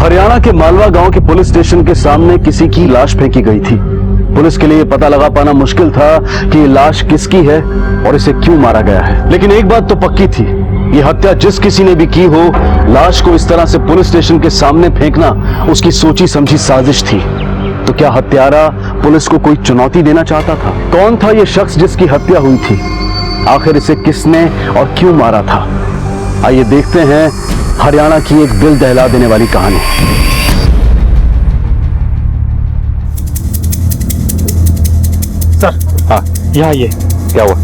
हरियाणा के मालवा गांव के पुलिस स्टेशन के सामने किसी की लाश फेंकी गई थी। पुलिस के लिए यह पता लगा पाना मुश्किल था कि ये लाश किसकी है और इसे क्यों मारा गया है। लेकिन एक बात तो पक्की थी, ये हत्या जिस किसी ने भी की हो, लाश को इस तरह से पुलिस स्टेशन के सामने फेंकना उसकी सोची समझी साजिश थी। तो क्या हत्यारा पुलिस को कोई चुनौती देना चाहता था? कौन था ये शख्स जिसकी हत्या हुई थी? आखिर इसे किसने और क्यों मारा था? आइए देखते हैं हरियाणा की एक दिल दहला देने वाली कहानी। सर, हाँ, यहाँ ये क्या हुआ?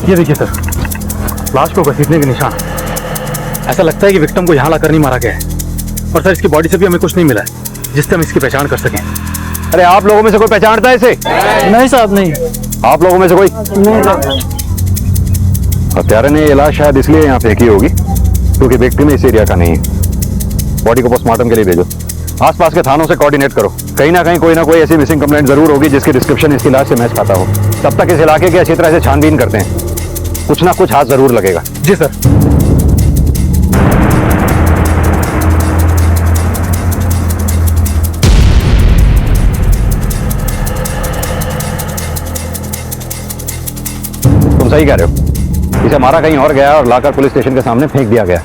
ये देखिए सर, लाश को घसीटने के निशान। ऐसा लगता है कि विक्टिम को यहाँ लाकर नहीं मारा गया है। और सर, इसकी बॉडी से भी हमें कुछ नहीं मिला है जिससे हम इसकी पहचान कर सकें। अरे आप लोगों में से कोई पहचानता है इसे? नहीं साहब, नहीं। आप लोगों में से कोई? नहीं। हत्यारे ने ये लाश शायद इसलिए यहाँ फेंकी होगी क्योंकि विक्टिम इस एरिया का नहीं है। बॉडी को पोस्टमार्टम के लिए भेजो। आसपास के थानों से कोऑर्डिनेट करो। कहीं ना कहीं कोई ना कोई ऐसी मिसिंग कंप्लेंट जरूर होगी जिसकी डिस्क्रिप्शन इसकी लाश से मैच खाता हो। तब तक इस इलाके की अच्छी तरह से छानबीन करते हैं। कुछ ना कुछ हाथ जरूर लगेगा। जी सर। तुम सही कह रहे हो। इसे मारा कहीं और गया और लाकर पुलिस स्टेशन के सामने फेंक दिया गया।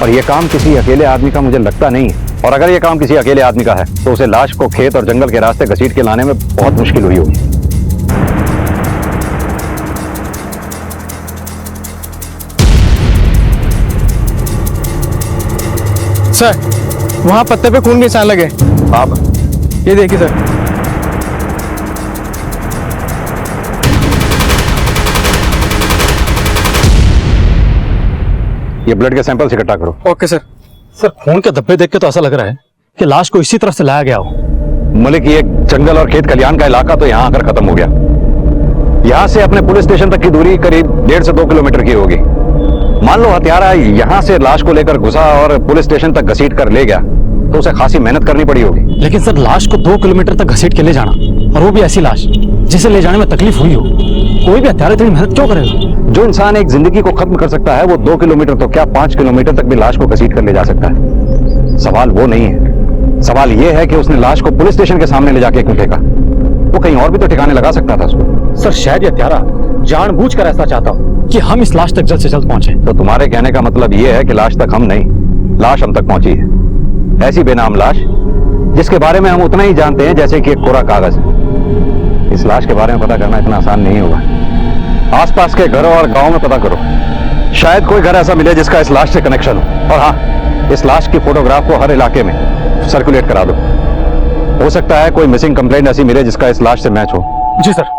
और यह काम किसी अकेले आदमी का मुझे लगता नहीं है। और अगर यह काम किसी अकेले आदमी का है तो उसे लाश को खेत और जंगल के रास्ते घसीट के लाने में बहुत मुश्किल हुई होगी। सर, वहाँ पत्ते पे खून के निशान लगे। आप ये देखिए सर। ये ब्लड के सैंपल्स इकट्ठा करो। Okay sir. सर, खून के धब्बे देख के तो ऐसा लग रहा है कि लाश को इसी तरफ से लाया गया हो। मलिक, ये जंगल और खेत खलियान का इलाका तो यहाँ आकर खत्म हो गया। यहाँ से अपने पुलिस स्टेशन तक की दूरी करीब 1.5 से 2 किलोमीटर की होगी। मान लो हत्यारा यहाँ से लाश को लेकर घुसा और पुलिस स्टेशन तक घसीट कर ले गया तो उसे खासी मेहनत करनी पड़ी होगी। लेकिन सर, लाश को 2 किलोमीटर तक घसीट के ले जाना, और वो भी ऐसी लाश जिसे ले जाने में तकलीफ हुई हो, कोई भी हत्यारा इतनी मेहनत क्यों करेगा? जो इंसान एक जिंदगी को खत्म कर सकता है वो 2 किलोमीटर तो क्या 5 किलोमीटर तक भी लाश को घसीट कर ले जा सकता है। सवाल वो नहीं है। सवाल ये है कि उसने लाश को पुलिस स्टेशन के सामने ले जाके क्यों फेंका? वो कहीं और भी तो ठिकाने लगा सकता था उसको। सर, शायद ये हत्यारा जानबूझकर ऐसा चाहता हो कि हम इस लाश तक जल्द से जल्द पहुंचे। तो तुम्हारे कहने का मतलब ये है कि लाश तक हम नहीं, लाश हम तक पहुंची है। ऐसी बेनाम लाश जिसके बारे में हम उतना ही जानते हैं जैसे कि एक कोरा कागज। इस लाश के बारे में पता करना इतना आसान नहीं होगा। आसपास के घरों और गांव में पता करो, शायद कोई घर ऐसा मिले जिसका इस लाश से कनेक्शन हो। और हाँ, इस लाश की फोटोग्राफ को हर इलाके में सर्कुलेट करा दो। हो सकता है कोई मिसिंग कंप्लेंट ऐसी मिले जिसका इस लाश से मैच हो। जी सर।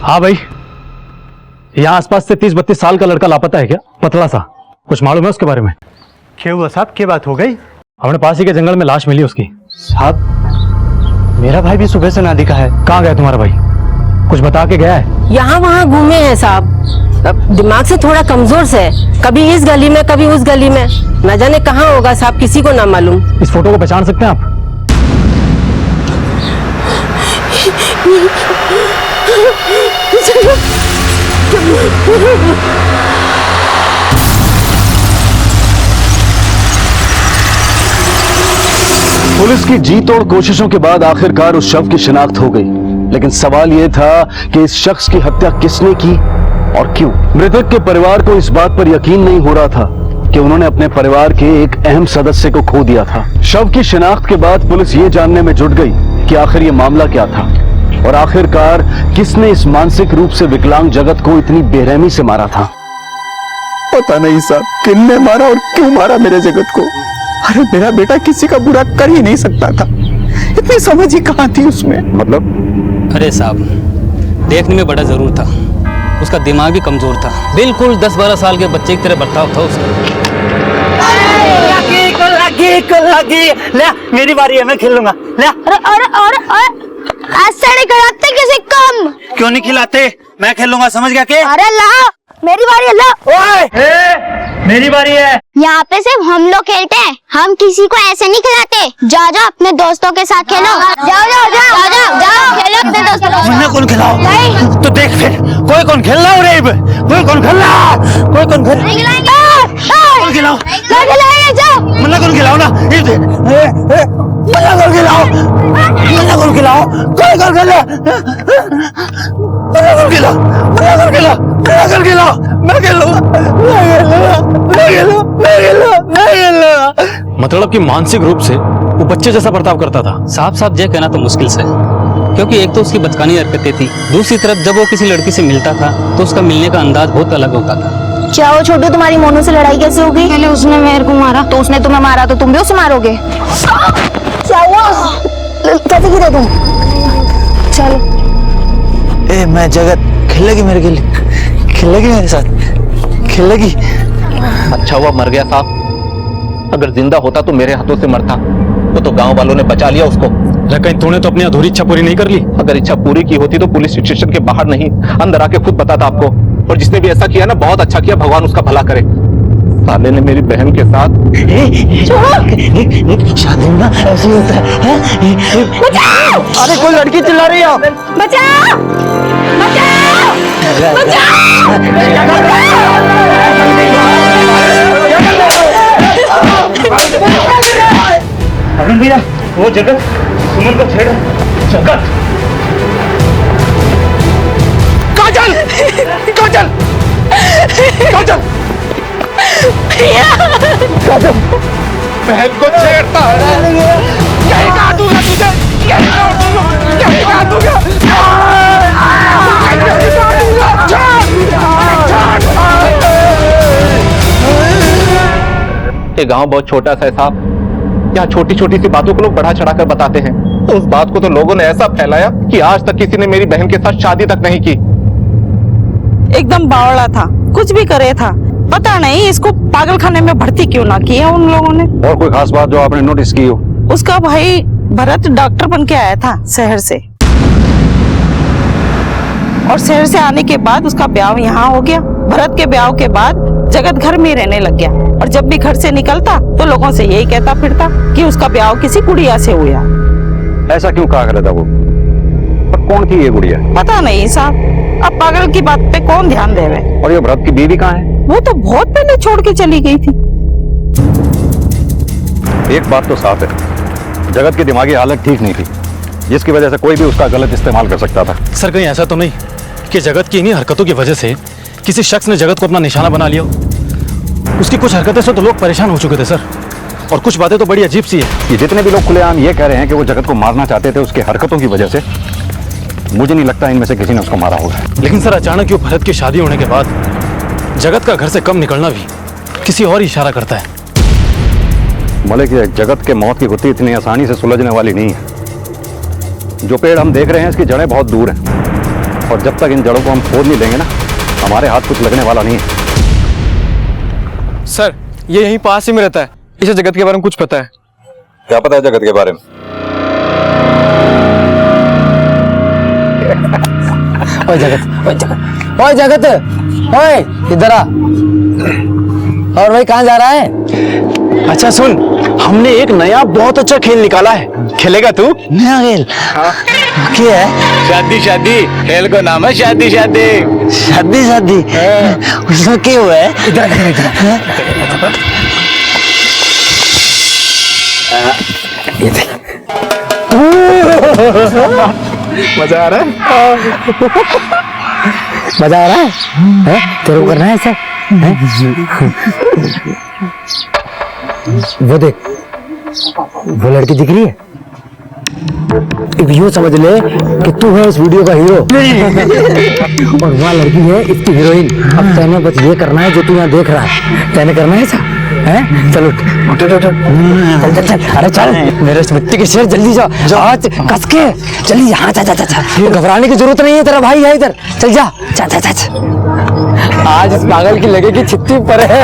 हाँ भाई, यहाँ आसपास से 30-32 साल का लड़का लापता है क्या? पतला सा, कुछ मालूम है उसके बारे में? क्या हुआ साहब, क्या बात हो गई? हमने पास ही के जंगल में लाश मिली उसकी। साहब, मेरा भाई भी सुबह से ना दिखा है। कहाँ गया तुम्हारा भाई? कुछ बता के गया है? यहाँ वहाँ घूमे हैं साहब। दिमाग से थोड़ा कमजोर से है, कभी इस गली में कभी उस गली में, न जाने कहाँ होगा साहब, किसी को ना मालूम। इस फोटो को पहचान सकते हैं आप? पुलिस की जी तोड़ कोशिशों के बाद आखिरकार उस शव की शिनाख्त हो गई। लेकिन सवाल यह था कि इस शख्स की हत्या किसने की और क्यों? मृतक के परिवार को इस बात पर यकीन नहीं हो रहा था कि उन्होंने अपने परिवार के एक अहम सदस्य को खो दिया था। शव की शिनाख्त के बाद पुलिस ये जानने में जुट गई कि आखिर ये मामला क्या था और आखिरकार किसने इस मानसिक रूप से विकलांग जगत को इतनी बेरहमी से मारा था। पता नहीं साहब, किसने मारा और क्यों मारा मेरे जगत को। अरे मेरा बेटा किसी का बुरा कर ही नहीं सकता था, इतनी समझ ही कहाँ थी उसमें। मतलब? अरे साहब, देखने में बड़ा जरूर था, उसका दिमाग भी कमजोर था। बिल्कुल 10-12 साल के बच्चे की तरह बर्ताव था उसका। ले मेरी बारी है, मैं खेलूंगा। ले आज साढ़े खिलाते किसी कम। क्यों नहीं खिलाते, मैं खेलूंगा, समझ गया के? अरे ला मेरी बारी है, ला। ओए मेरी बारी है। यहाँ पे सिर्फ हम लोग खेलते हैं, हम किसी को ऐसे नहीं खिलाते। जाओ जाओ अपने दोस्तों के साथ खेलो। जाओ जाओ जाओ जाओ जाओ खेलो अपने दोस्तों के वरना साथ। कौन खिलाओ? नहीं। तो देख फिर, कोई कौन खेल रहा है? कोई कौन खेल रहा? कोई कौन खेल? नहीं खिलाएंगे। कौन खिलाओ? नहीं खिलाएंगे, जाओ। मन्ना कौन खिलाओ ना? मन्ना कौन खिलाओ? मन्ना कौन खिलाओ? कोई कौन खेले? मन्ना कौन खिलाओ? मन्ना कौन खिलाओ? मन्ना कौन खिलाओ? मैं खेलूंगा, मैं खेलूंगा। मतलब कि मानसिक रूप से वो बच्चे जैसा बर्ताव करता था। साफ साफ ये कहना तो मुश्किल से है, क्योंकि एक तो उसकी बचकानी हरकतें थी, दूसरी तरफ जब वो किसी लड़की से मिलता था तो उसका मिलने का अंदाज बहुत अलग होता था। क्या वो छोटू, तुम्हारी मोनू से लड़ाई कैसे हो गई? पहले उसने मेरे को मारा, तो उसने तुम्हें मारा, तो तुम भी उसे मारोगे? क्या हुआ? कैसे गिरे तुम? चलो। ए मैं जगत खेलेगी मेरे लिए, खेलेगी मेरे साथ, खेलेगी। अच्छा हुआ मर गया साहब, अगर जिंदा होता तो मेरे हाथों से मरता। वो तो गांव वालों ने बचा लिया उसको। लेकिन तूने तो अपनी अधूरी इच्छा पूरी नहीं कर ली। अगर इच्छा पूरी की होती तो पुलिस स्टेशन के बाहर नहीं, अंदर आके खुद बताता आपको। और जिसने भी ऐसा किया ना, बहुत अच्छा किया, भगवान उसका भला करे। साले ने मेरी बहन के साथ शादी में ना ऐसे ही होता है। अरे कोई लड़की चिल्ला रही है। बचाओ बचाओ बचाओ। अरुण भैया, वो जगत सुमन को छेड़ा। जगत, काजल, काजल, काजल, काजल, बहन को छेड़ता है। यही काट दूंगा तुझे, यही काट दूंगा, यही काट दूंगा। ये गांव बहुत छोटा सा है साहब, यहाँ छोटी छोटी सी बातों को लोग बढ़ा चढ़ा कर बताते हैं। तो उस बात को तो लोगों ने ऐसा फैलाया कि आज तक किसी ने मेरी बहन के साथ शादी तक नहीं की। एकदम बावड़ा था, कुछ भी करे था। पता नहीं इसको पागल खाने में भर्ती क्यों ना किया उन लोगों ने। और कोई खास बात जो आपने नोटिस की हो? उसका भाई भरत डॉक्टर बन के आया था शहर से, और शहर से आने के बाद उसका ब्याह यहाँ हो गया। भरत के ब्याह के बाद जगत घर में रहने लग गया, और जब भी घर से निकलता तो लोगों से यही कहता फिरता कि उसका ब्याह किसी गुड़िया से हुआ। ऐसा क्यों कहा करता वो? पर कौन थी ये गुड़िया? पता नहीं साहब, अब पागल की बात पे कौन ध्यान देवे। और ये भरत की बीवी कहाँ है? वो तो बहुत पहले छोड़ के चली गई थी। एक बात तो साफ है, जगत की दिमागी हालत ठीक नहीं थी, जिसकी वजह से कोई भी उसका गलत इस्तेमाल कर सकता था। सर कहीं ऐसा तो नहीं कि जगत की इन्हीं हरकतों की वजह से किसी शख्स ने जगत को अपना निशाना बना लिया? उसकी कुछ हरकतें से तो लोग परेशान हो चुके थे सर, और कुछ बातें तो बड़ी अजीब सी है। ये जितने भी लोग खुलेआम ये कह रहे हैं कि वो जगत को मारना चाहते थे उसकी हरकतों की वजह से, मुझे नहीं लगता इनमें से किसी ने उसको मारा होगा। लेकिन सर अचानक भरत की शादी होने के बाद जगत का घर से कम निकलना भी किसी और ही इशारा करता है। मलिक, ये जगत के मौत की गुत्थी इतनी आसानी से सुलझने वाली नहीं है। जो पेड़ हम देख रहे हैं इसकी जड़ें बहुत दूर हैं, और जब तक इन जड़ों को हम खोद नहीं लेंगे ना, हमारे हाथ कुछ लगने वाला नहीं है। सर ये यहीं पास ही में रहता है, इसे जगत के बारे में कुछ पता है? क्या पता है जगत के बारे में? ओए जगत, ओए जगत, ओए जगत, ओए इधर आ। और भाई कहाँ जा रहा है? अच्छा सुन, हमने एक नया बहुत अच्छा खेल निकाला है, खेलेगा तू? नया खेल? क्या है? शादी शादी खेल को नाम है शादी शादी। शादी शादी? उसमें क्या हुआ है? इधर ये देख, मजा आ रहा है? मजा आ रहा है? तेरे को करना है ऐसा? वो देख, वो लड़की दिख रही है? अब यूं समझ ले कि तू है इस वीडियो का हीरो और वहाँ लड़की है इसकी हीरोइन। अब तेने बस ये करना है जो तू यहाँ देख रहा है, तेने करना है ऐसा? हैं? चल उठ उठ उठ उठ। चल चल चल, अरे चल मेरे मिट्टी के शेर, जल्दी जाओ आज कस के जल्दी। यहाँ जा जा जा जा, घबराने की जरूरत नहीं है, तेरा भाई है इधर, चल जा जा जा जा। आज इस पागल की लगेगी छिट्टी पर है।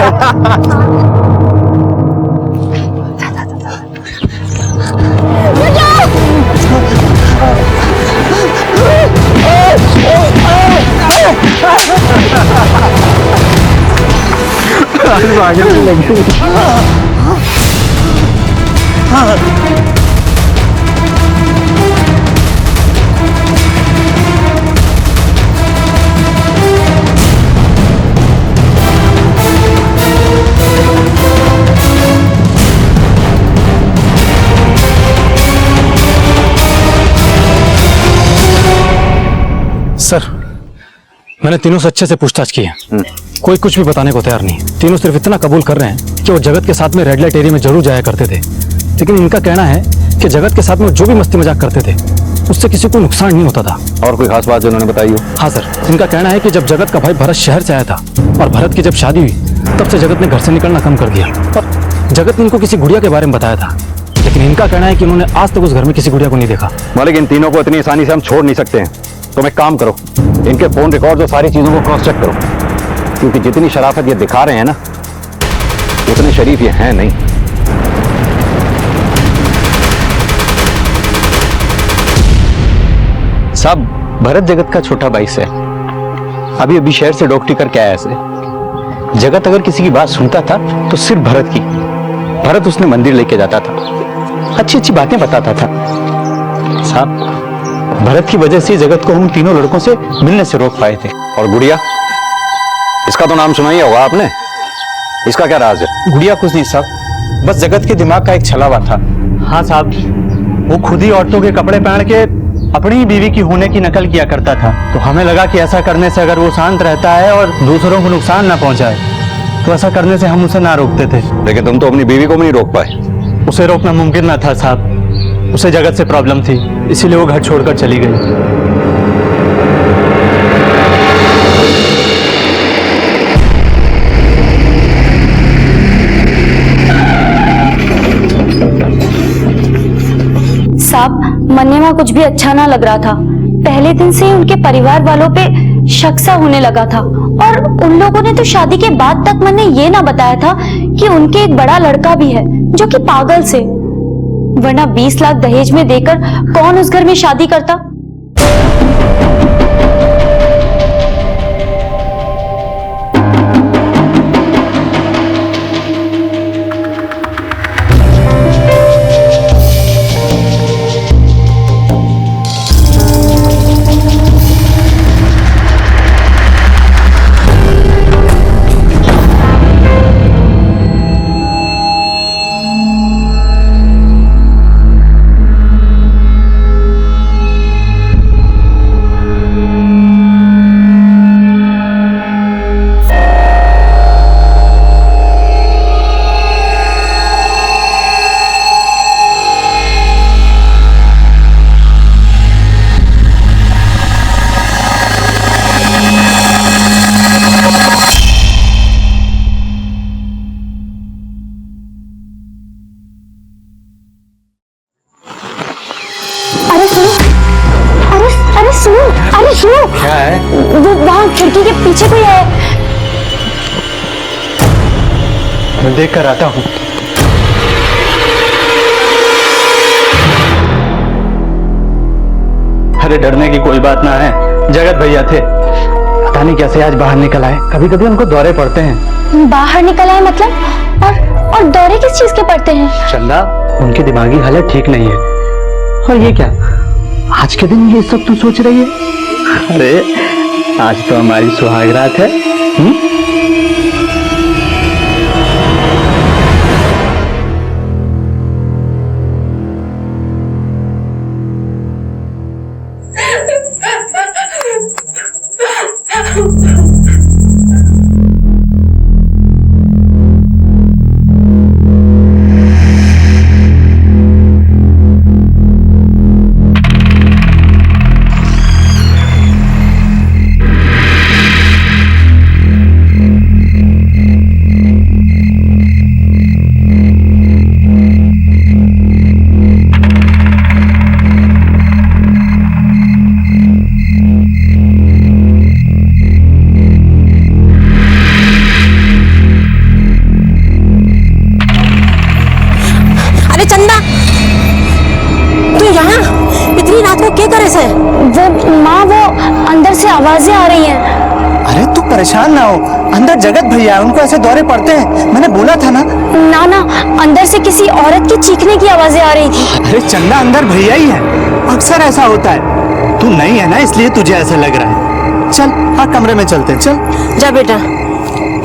सर, मैंने तीनों से अच्छे से पूछताछ की है। कोई कुछ भी बताने को तैयार नहीं। तीनों सिर्फ इतना कबूल कर रहे हैं कि वो जगत के साथ में रेड लाइट एरिया में जरूर जाया करते थे, लेकिन इनका कहना है कि जगत के साथ में जो भी मस्ती मजाक करते थे उससे किसी को नुकसान नहीं होता था। और कोई खास बात जो उन्होंने बताई हो? हाँ सर, इनका कहना है कि जब जगत का भाई भरत शहर से आया था और भरत की जब शादी हुई तब से जगत ने घर से निकलना कम कर दिया। और जगत ने इनको किसी गुड़िया के बारे में बताया था, लेकिन इनका कहना है कि उन्होंने आज तक उस घर में किसी गुड़िया को नहीं देखा। मालिक, इन तीनों को इतनी आसानी से हम छोड़ नहीं सकते हैं। तुम एक काम करो, इनके फोन रिकॉर्ड और सारी चीजों को क्रॉस चेक करो, क्योंकि जितनी शराफत ये दिखा रहे हैं ना, उतने शरीफ ये हैं नहीं। साहब, भरत जगत का छोटा भाई से अभी अभी शहर से डॉक्टरी करके आया से। जगत अगर किसी की बात सुनता था तो सिर्फ भरत की। भरत उसने मंदिर लेके जाता था, अच्छी अच्छी बातें बताता था। साहब, भरत की वजह से जगत को हम तीनों लड़कों से मिलने से रोक पाए थे। और गुड़िया, इसका तो नाम सुना ही होगा आपने, इसका क्या राज है? गुड़िया कुछ नहीं साहब, बस जगत के दिमाग का एक छलावा था। हाँ साहब, वो खुद ही औरतों के कपड़े पहन के अपनी ही बीवी की होने की नकल किया करता था। तो हमें लगा कि ऐसा करने से अगर वो शांत रहता है और दूसरों को नुकसान ना पहुंचाए तो ऐसा करने से हम उसे ना रोकते थे। लेकिन तुम तो अपनी बीवी को भी नहीं रोक पाए। उसे रोकना मुमकिन ना था साहब, उसे जगत से प्रॉब्लम थी, इसीलिए वो घर छोड़कर चली गई। साहब, मन्नेवा कुछ भी अच्छा ना लग रहा था। पहले दिन से ही उनके परिवार वालों पे शक सा होने लगा था, और उन लोगों ने तो शादी के बाद तक मन्ने ये ना बताया था कि उनके एक बड़ा लड़का भी है जो कि पागल से, वरना 20 लाख दहेज में देकर कौन उस घर में शादी करता। अरे सुनो, क्या है? वो वहाँ खिड़की के पीछे कोई है। मैं देख कर आता हूँ। अरे डरने की कोई बात ना है, जगत भैया थे, पता नहीं कैसे आज बाहर निकल आए। कभी कभी उनको दौरे पड़ते हैं। बाहर निकल आए मतलब? और दौरे किस चीज के पड़ते हैं? चंदा, उनकी दिमागी हालत ठीक नहीं है। और ये क्या, आज के दिन ये सब तू सोच रही है? अरे आज तो हमारी सुहागरात है। चंदा, तू यहाँ इतनी रात को क्या करे से? वो माँ, वो अंदर से आवाजें आ रही हैं। अरे तू परेशान ना हो, अंदर जगत भैया है, उनको ऐसे दौरे पड़ते हैं, मैंने बोला था ना। ना ना, अंदर से किसी औरत की चीखने की आवाजें आ रही थी। अरे चंदा, अंदर भैया ही है, अक्सर ऐसा होता है। तू नहीं है ना, इसलिए तुझे ऐसा लग रहा है। चल हाँ, कमरे में चलते हैं, चल। जा बेटा,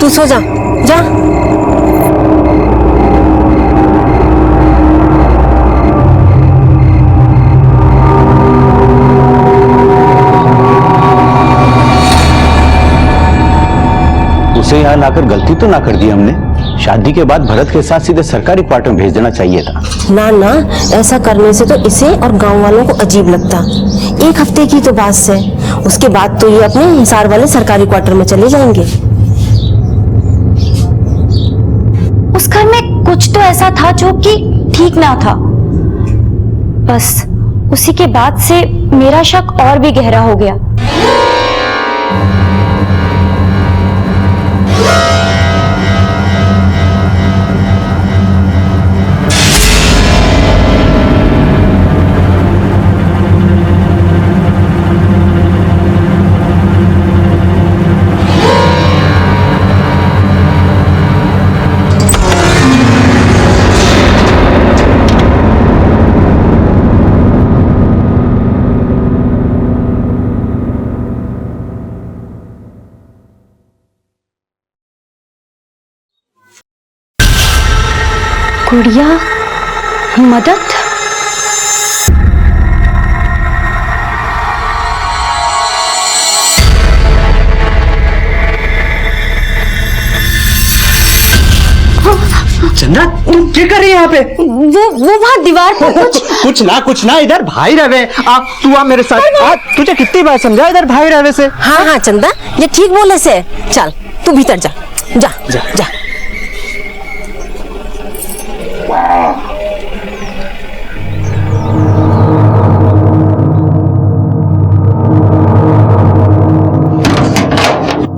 तू सो जा, जा। उसे यहाँ लाकर गलती तो ना कर दी हमने। शादी के बाद भरत के साथ सीधे सरकारी क्वार्टर में भेज देना चाहिए था। ना ना, ऐसा करने से तो इसे और गांव वालों को अजीब लगता। एक हफ्ते की तो बात है, उसके बाद तो ये अपने हिसार वाले सरकारी क्वार्टर में चले जाएंगे। उस घर में कुछ तो ऐसा था जो कि ठीक ना था। बस उसी के बाद से मेरा शक और भी गहरा हो गया। गुड़िया, मदद। चंदा, तुम क्या कर रही है यहाँ पे? वो वहाँ दीवार पर कुछ ना, इधर भाई रहे। तू आ मेरे साथ। तुझे कितनी बार समझा इधर भाई रहे से? हाँ हाँ चंदा, ये ठीक बोले से। चल तू भीतर जा, जा जा, जा।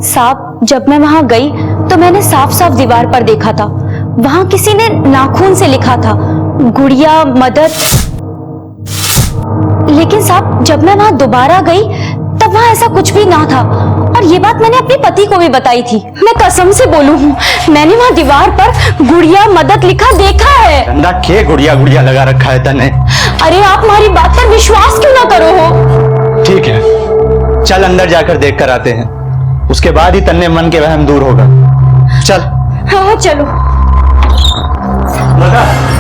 साहब, जब मैं वहां गई तो मैंने साफ साफ दीवार पर देखा था, वहां किसी ने नाखून से लिखा था गुड़िया मदद। लेकिन साहब, जब मैं वहां दोबारा गई तब वहां ऐसा कुछ भी ना था। और ये बात मैंने अपने पति को भी बताई थी। मैं कसम से बोलूं हूँ, मैंने वहां दीवार पर गुड़िया मदद लिखा देखा है। चंदा, के गुड़िया गुड़िया लगा रखा है तने? अरे आप हमारी बात पर विश्वास क्यों ना करो हो? ठीक है, चल अंदर जाकर देख कर आते हैं, उसके बाद ही तन्ने मन के वहम दूर होगा। चल। हाँ चलो।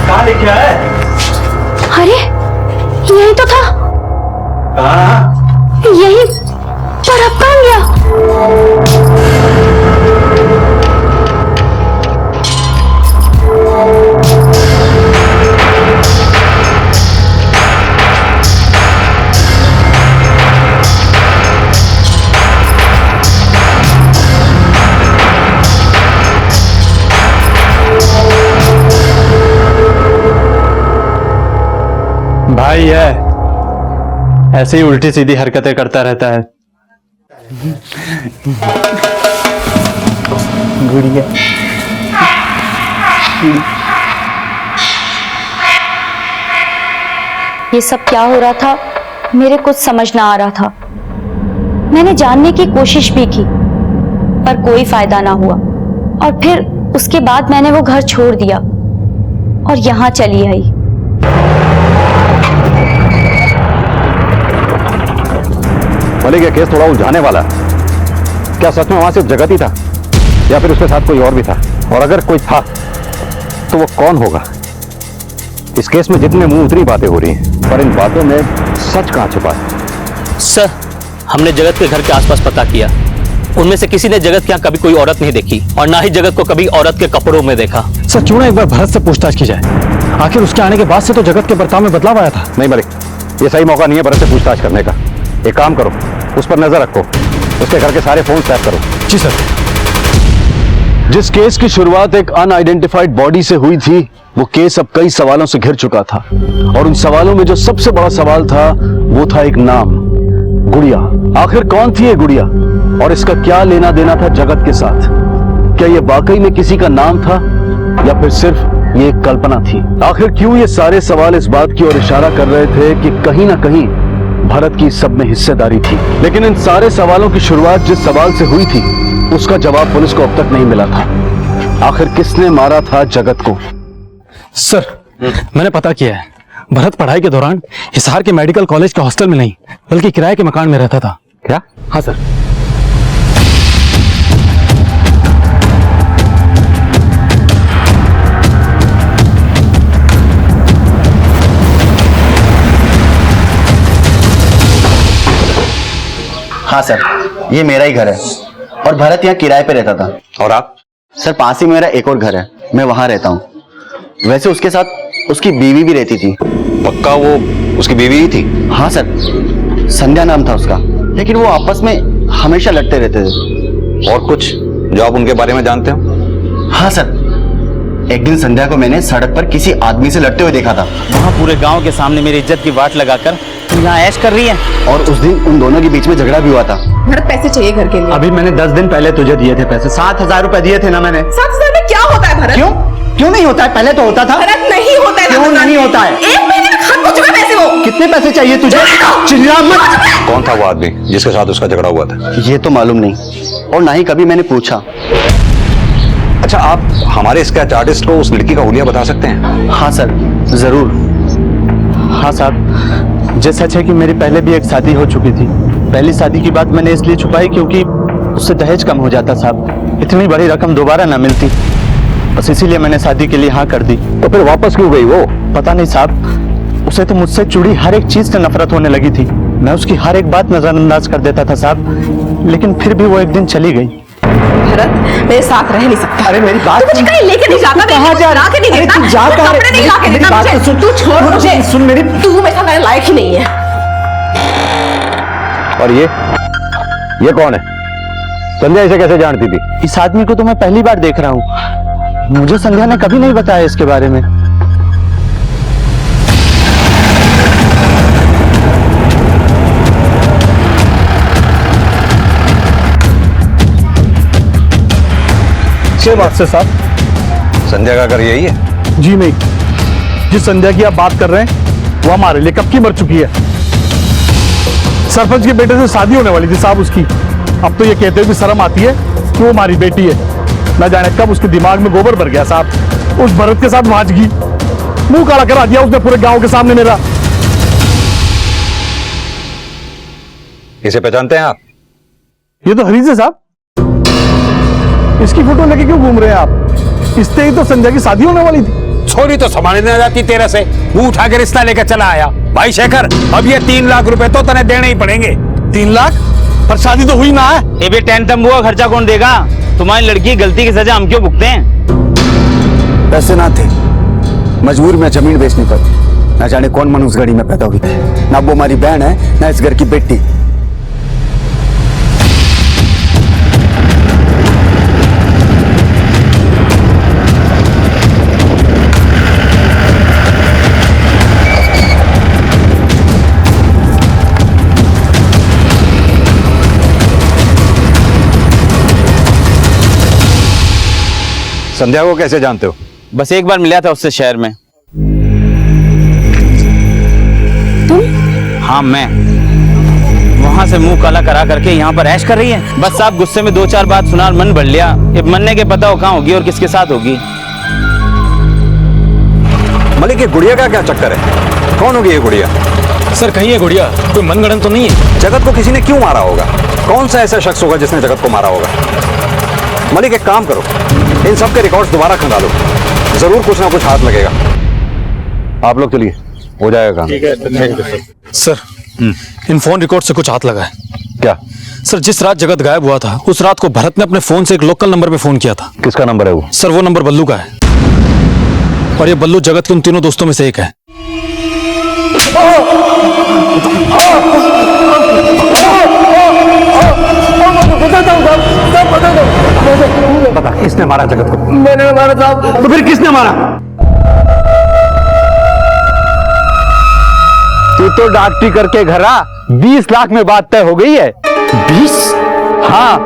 कहाँ लिखा है? अरे यही तो था। यही, पर अब कहाँ गया? भाई है, ऐसे ही उल्टी सीधी हरकतें करता रहता है। गुड़िया, ये सब क्या हो रहा था, मेरे कुछ समझ ना आ रहा था। मैंने जानने की कोशिश भी की पर कोई फायदा ना हुआ। और फिर उसके बाद मैंने वो घर छोड़ दिया और यहां चली आई। भले क्या केस थोड़ा उलझाने वाला है। क्या सच में वहां सिर्फ जगत ही था या फिर उसके साथ कोई और भी था? और अगर कोई था तो वो कौन होगा? इस केस में जितने मुंह उतनी बातें हो रही हैं, पर इन बातों में सच कहां छुपा है? सर, हमने जगत के घर के आसपास पता किया, उनमें से किसी ने जगत के यहाँ कभी कोई औरत नहीं देखी और ना ही जगत को कभी औरत के कपड़ों में देखा। सर, क्यों ना एक बार भरत से पूछताछ की जाए? आखिर उसके आने के बाद से तो जगत के बर्ताव में बदलाव आया था। नहीं मलिक, ये सही मौका नहीं है भरत से पूछताछ करने का। एक काम करो, उस पर नजर रखो, उसके घर के सारे फोन टैप करो। जी सर। जिस केस की शुरुआत एक अनआइडेंटिफाइड बॉडी से हुई थी, वो केस अब कई सवालों से घिर चुका था। और उन सवालों में जो सबसे बड़ा सवाल था वो था एक नाम, गुड़िया। आखिर कौन थी ये गुड़िया और इसका क्या लेना देना था जगत के साथ? क्या ये वाकई में किसी का नाम था या फिर सिर्फ ये एक कल्पना थी। आखिर क्यों ये सारे सवाल इस बात की ओर इशारा कर रहे थे कि कहीं ना कहीं भरत की सब में हिस्सेदारी थी। लेकिन इन सारे सवालों की शुरुआत जिस सवाल से हुई थी उसका जवाब पुलिस को अब तक नहीं मिला था। आखिर किसने मारा था जगत को? सर, मैंने पता किया है। भरत पढ़ाई के दौरान हिसार के मेडिकल कॉलेज के हॉस्टल में नहीं बल्कि किराए के मकान में रहता था। क्या? हाँ सर। हाँ सर, ये मेरा ही घर है और भरत यहाँ किराए पे रहता था। और आप? सर, पास ही में मेरा एक और घर है, मैं वहाँ रहता हूँ। वैसे उसके साथ उसकी बीवी भी रहती थी। पक्का वो उसकी बीवी ही थी? हाँ सर, संध्या नाम था उसका, लेकिन वो आपस में हमेशा लड़ते रहते थे। और कुछ जो आप उनके बारे में जानते हो? हाँ सर, एक दिन संध्या को मैंने सड़क पर किसी आदमी से लड़ते हुए देखा था। वहाँ पूरे गांव के सामने मेरी इज्जत की वाट लगाकर तुम यहाँ ऐश कर रही है। और उस दिन उन दोनों के बीच में झगड़ा भी हुआ था। भरत, पैसे चाहिए घर के लिए। अभी मैंने 10 दिन पहले तुझे दिए थे पैसे, 7,000 रुपए दिए थे ना मैंने। 7,000 में क्या होता है भरत? क्यों नहीं होता है? पहले तो होता था। भरत, नहीं होता है। क्यों नहीं होता है? 1 महीने में खत्म हो चुके पैसे। वो कितने पैसे चाहिए तुझे? चिल्ला मत। कौन था वो आदमी जिसके साथ उसका झगड़ा हुआ था? ये तो मालूम नहीं और ना ही कभी मैंने पूछा। अच्छा, आप हमारे स्केच आर्टिस्ट को उस लड़की का हुलिया बता सकते हैं? हाँ सर, जरूर। हाँ साहब, जे सच है कि मेरी पहले भी एक शादी हो चुकी थी। पहली शादी की बात मैंने इसलिए छुपाई क्योंकि उससे दहेज कम हो जाता साहब। इतनी बड़ी रकम दोबारा ना मिलती, बस इसीलिए मैंने शादी के लिए हाँ कर दी। तो फिर वापस क्यों गई वो? पता नहीं साहब, उसे तो मुझसे जुड़ी हर एक चीज से नफरत होने लगी थी। मैं उसकी हर एक बात नजरअंदाज कर देता था साहब, लेकिन फिर भी वो एक दिन चली गई। भरत, मेरे साथ रह नहीं सकता। अरे मेरी बात, तू मुझे कहीं लेके नहीं जाता। कहाँ जा रहा? के नहीं देता। तू जा कहाँ? कपड़े नहीं लाके देता मुझे। तू छोड़ मुझे। सुन मेरी, तू मेरे साथ लायक ही नहीं है। और ये कौन है? संध्या इसे कैसे जानती थी? इस आदमी को तो मैं पहली बार देख रहा हूँ। मुझे संध्या ने कभी नहीं बताया इसके बारे में। क्या बात से साहब? संध्या का घर यही है? जी नहीं, जिस संध्या की आप बात कर रहे हैं वो हमारे लिए कब की मर चुकी है। सरपंच के बेटे से शादी होने वाली थी साहब उसकी। अब तो ये कहते हुए भी शर्म आती है कि वो हमारी बेटी है। न जाने कब उसके दिमाग में गोबर भर गया साहब। उस भरत के साथ नाचगी, मुंह काला करा दिया उसने पूरे गांव के सामने मेरा। इसे पहचानते हैं आप? ये तो हरीश है साहब। इसकी फोटो लेके क्यों घूम रहे हैं आप? इससे ही तो संध्या की शादी होने वाली थी। छोरी तो संभालने न जाती तेरे से, मुंह उठा के रिश्ता लेकर चला आया। भाई शेखर, अब ये 3 लाख रुपए तो तने देने ही पड़ेंगे। 3 लाख? पर शादी तो हुई ना है। ये भी टेंट तंबू का खर्चा कौन देगा? तुम्हारी लड़की की गलती की सजा हम क्यों भुगते हैं? पैसे ना थे, मजबूर में जमीन बेचनी पड़ी। न जाने कौन मनुष्य घड़ी में पैदा हुई थी। ना वो हमारी बहन है, ना इस घर की बेटी। संध्या को कैसे जानते हो? बस एक बार मिला था उससे शहर में। तुम? हाँ मैं। वहां से मुंह काला करा करके यहाँ पर ऐश कर रही है। बस आप गुस्से में 2-4 बात सुना, मन बढ़ लिया। ये मनने के पता हो कहाँ होगी और किसके साथ होगी। मलिक, ये गुड़िया का क्या चक्कर है? कौन होगी ये गुड़िया? सर, कहीं ये गुड़िया कोई मनगढ़ंत तो नहीं है? जगत को किसी ने क्यों मारा होगा? कौन सा ऐसा शख्स होगा जिसने जगत को मारा होगा? मलिक, एक काम करो, इन सब के रिकॉर्ड्स दोबारा खंगालो, जरूर कुछ ना कुछ हाथ लगेगा। आप लोग चलिए, हो जाएगा काम। ठीक है सर। इन फोन रिकॉर्ड से कुछ हाथ लगा है। क्या? सर, जिस रात जगत गायब हुआ था उस रात को भरत ने अपने फोन से एक लोकल नंबर पे फोन किया था। किसका नंबर है वो? सर, वो नंबर बल्लू का है और ये बल्लू जगत के उन तीनों दोस्तों में से एक है। बता, किसने मारा जगत को? मैंने मारा साहब। तो फिर किसने मारा? तू तो डॉक्टरी करके घर आ, 20 लाख में बात तय हो गई है। 20? हाँ,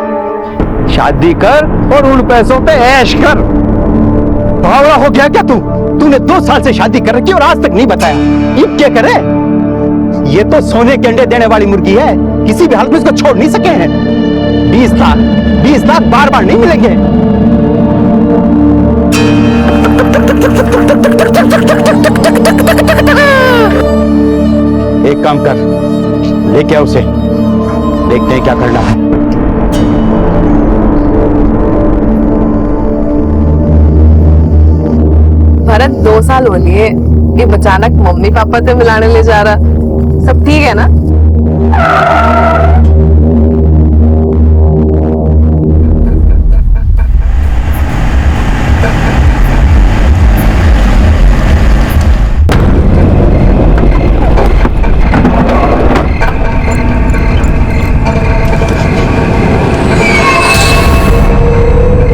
शादी कर और उन पैसों पे ऐश कर। बावड़ा हो गया क्या तूने 2 साल से शादी कर रखी और आज तक नहीं बताया। अब क्या करे? ये तो सोने के अंडे देने वाली मुर्गी है, किसी भी हालत में इसको छोड़ नहीं सके हैं। 20 लाख बार बार नहीं मिलेंगे। एक काम कर, लेके आ उसे, देखते हैं क्या करना है। भरत 2 साल हो लिए, ये अचानक मम्मी पापा से मिलाने ले जा रहा। सब ठीक है ना?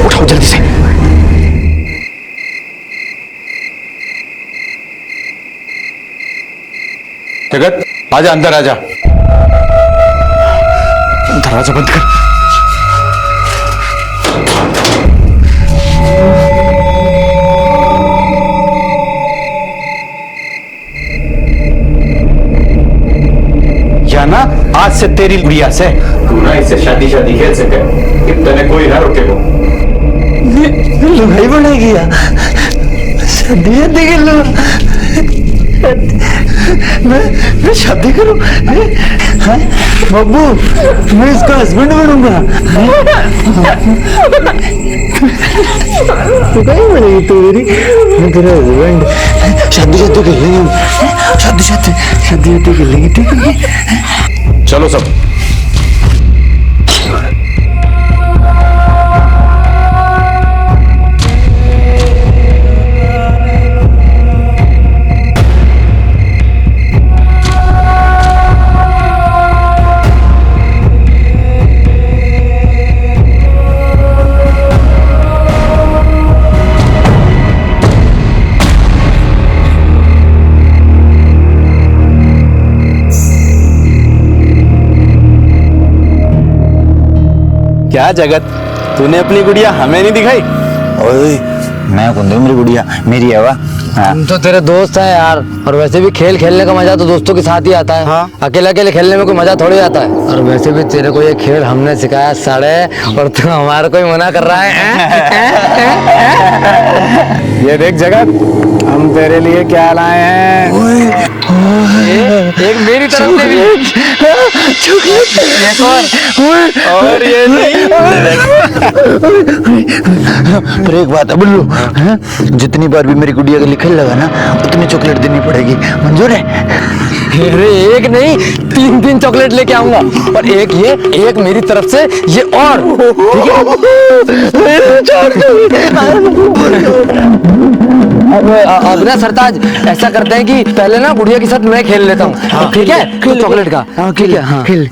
उठाओ जल्दी से। जगत आजा, अंदर आजा। दरवाजा बंद कर। या ना आज से तेरी गुड़िया से तू ना इससे शादी खेल सके, इतने कोई ना रोके वो। लुगाई बनेगी या शादी के लोग। मैं शादी करूं? बब्बू, मैं इसका हस्बैंड बनूंगा। तू कहीं बनेगी तू मेरी? मैं तेरा हस्बैंड। शादी कर लेंगे हम। शादी कर लेंगे, ठीक है? चलो सब। क्या जगत, तूने अपनी गुड़िया हमें नहीं दिखाई? ओए, मैं कौन दूं मेरी गुड़िया? मेरी है वाह। हम तो तेरे दोस्त हैं यार, और वैसे भी खेल खेलने का मजा तो दोस्तों के साथ ही आता है। हाँ? अकेले अकेले खेलने में कोई मजा थोड़ी आता है। और वैसे भी तेरे को ये खेल हमने सिखाया साले, और तू हमारा कोई मना कर रहा है। ये देख जगत, हम तेरे लिए क्या लाए हैं। एक मेरी तरफ से भी और ये नहीं। पर एक बात है बुल्लू, जितनी बार भी मेरी गुड़िया के लिखे लगा ना, उतनी चॉकलेट देनी पड़ेगी। मंजूर है? अरे एक नहीं, 3 चॉकलेट लेके आऊंगा, और एक ये, एक मेरी तरफ से ये, और ठीक है? अब ना सरताज ऐसा करते हैं कि पहले ना गुड़िया के साथ मैं खेल लेता हूँ, ठीक है? तो चॉकलेट का, ठीक है? हाँ खेल।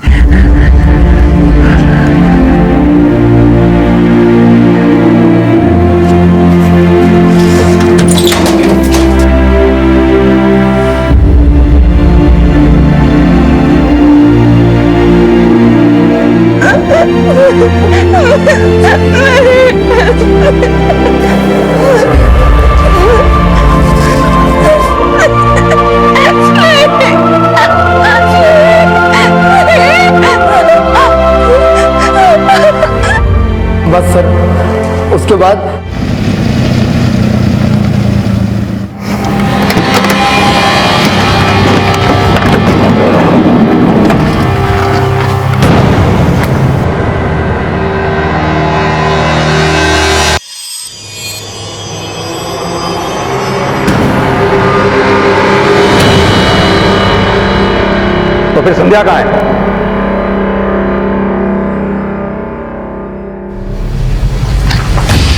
बस सर, उसके बाद तो फिर संध्या कहाँ है?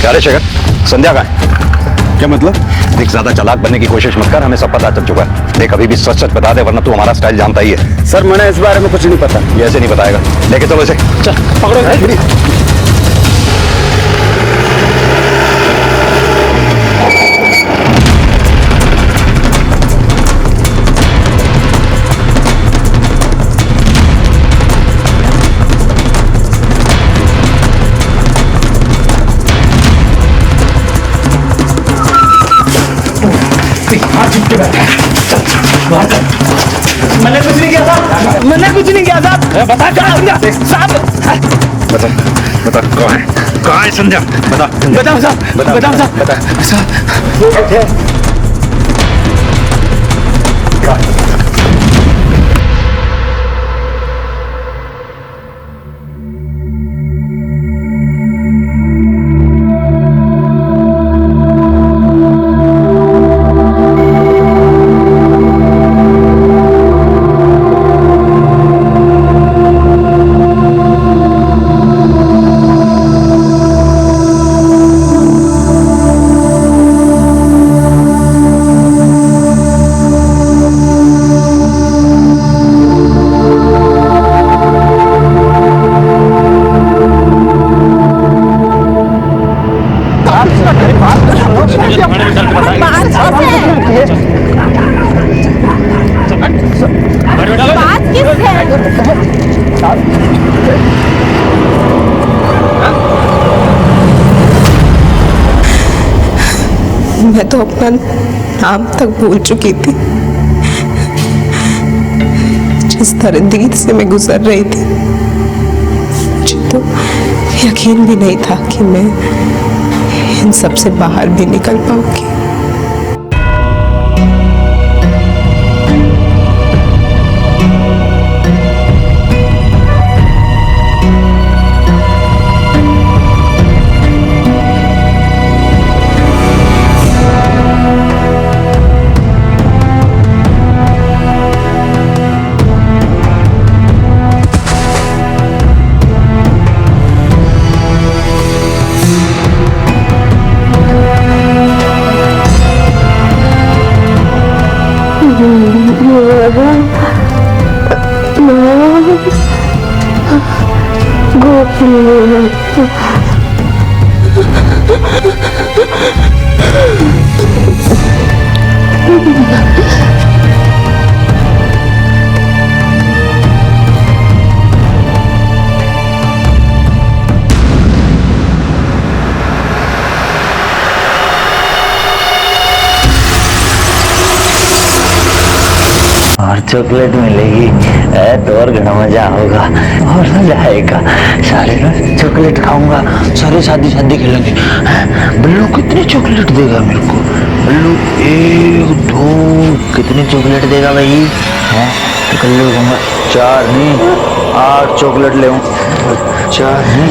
क्या रे शेखर, संध्या कहाँ है? क्या मतलब? देख, ज्यादा चालाक बनने की कोशिश मत कर, हमें सब पता चल चुका है। देख, अभी भी सच सच बता दे, वरना तू हमारा स्टाइल जानता ही है। सर, मैंने इस बारे में कुछ नहीं पता। ये ऐसे नहीं बताएगा, लेके चलो इसे। चल पकड़ो। मैंने कुछ नहीं किया साहब, मैंने कुछ नहीं किया साहब। बता साहब, बता बता कहाँ है संध्या? बता बताओ साहब, बताओ साहब। मैं तो अपना नाम तक भूल चुकी थी। जिस दर्द से मैं गुजर रही थी, मुझे तो यकीन भी नहीं था कि मैं इन सब से बाहर भी निकल पाऊंगी। और चॉकलेट मिलेगी तो और घना मजा होगा और मजा आएगा। सारे रोज चॉकलेट खाऊंगा, सारे शादी शादी खेलेंगे। बल्लू कितनी चॉकलेट देगा मेरे को? बल्लू 1 2 कितनी चॉकलेट देगा भाई? है तो कल लूंगा 4 नहीं 8 चॉकलेट ले 4 नहीं।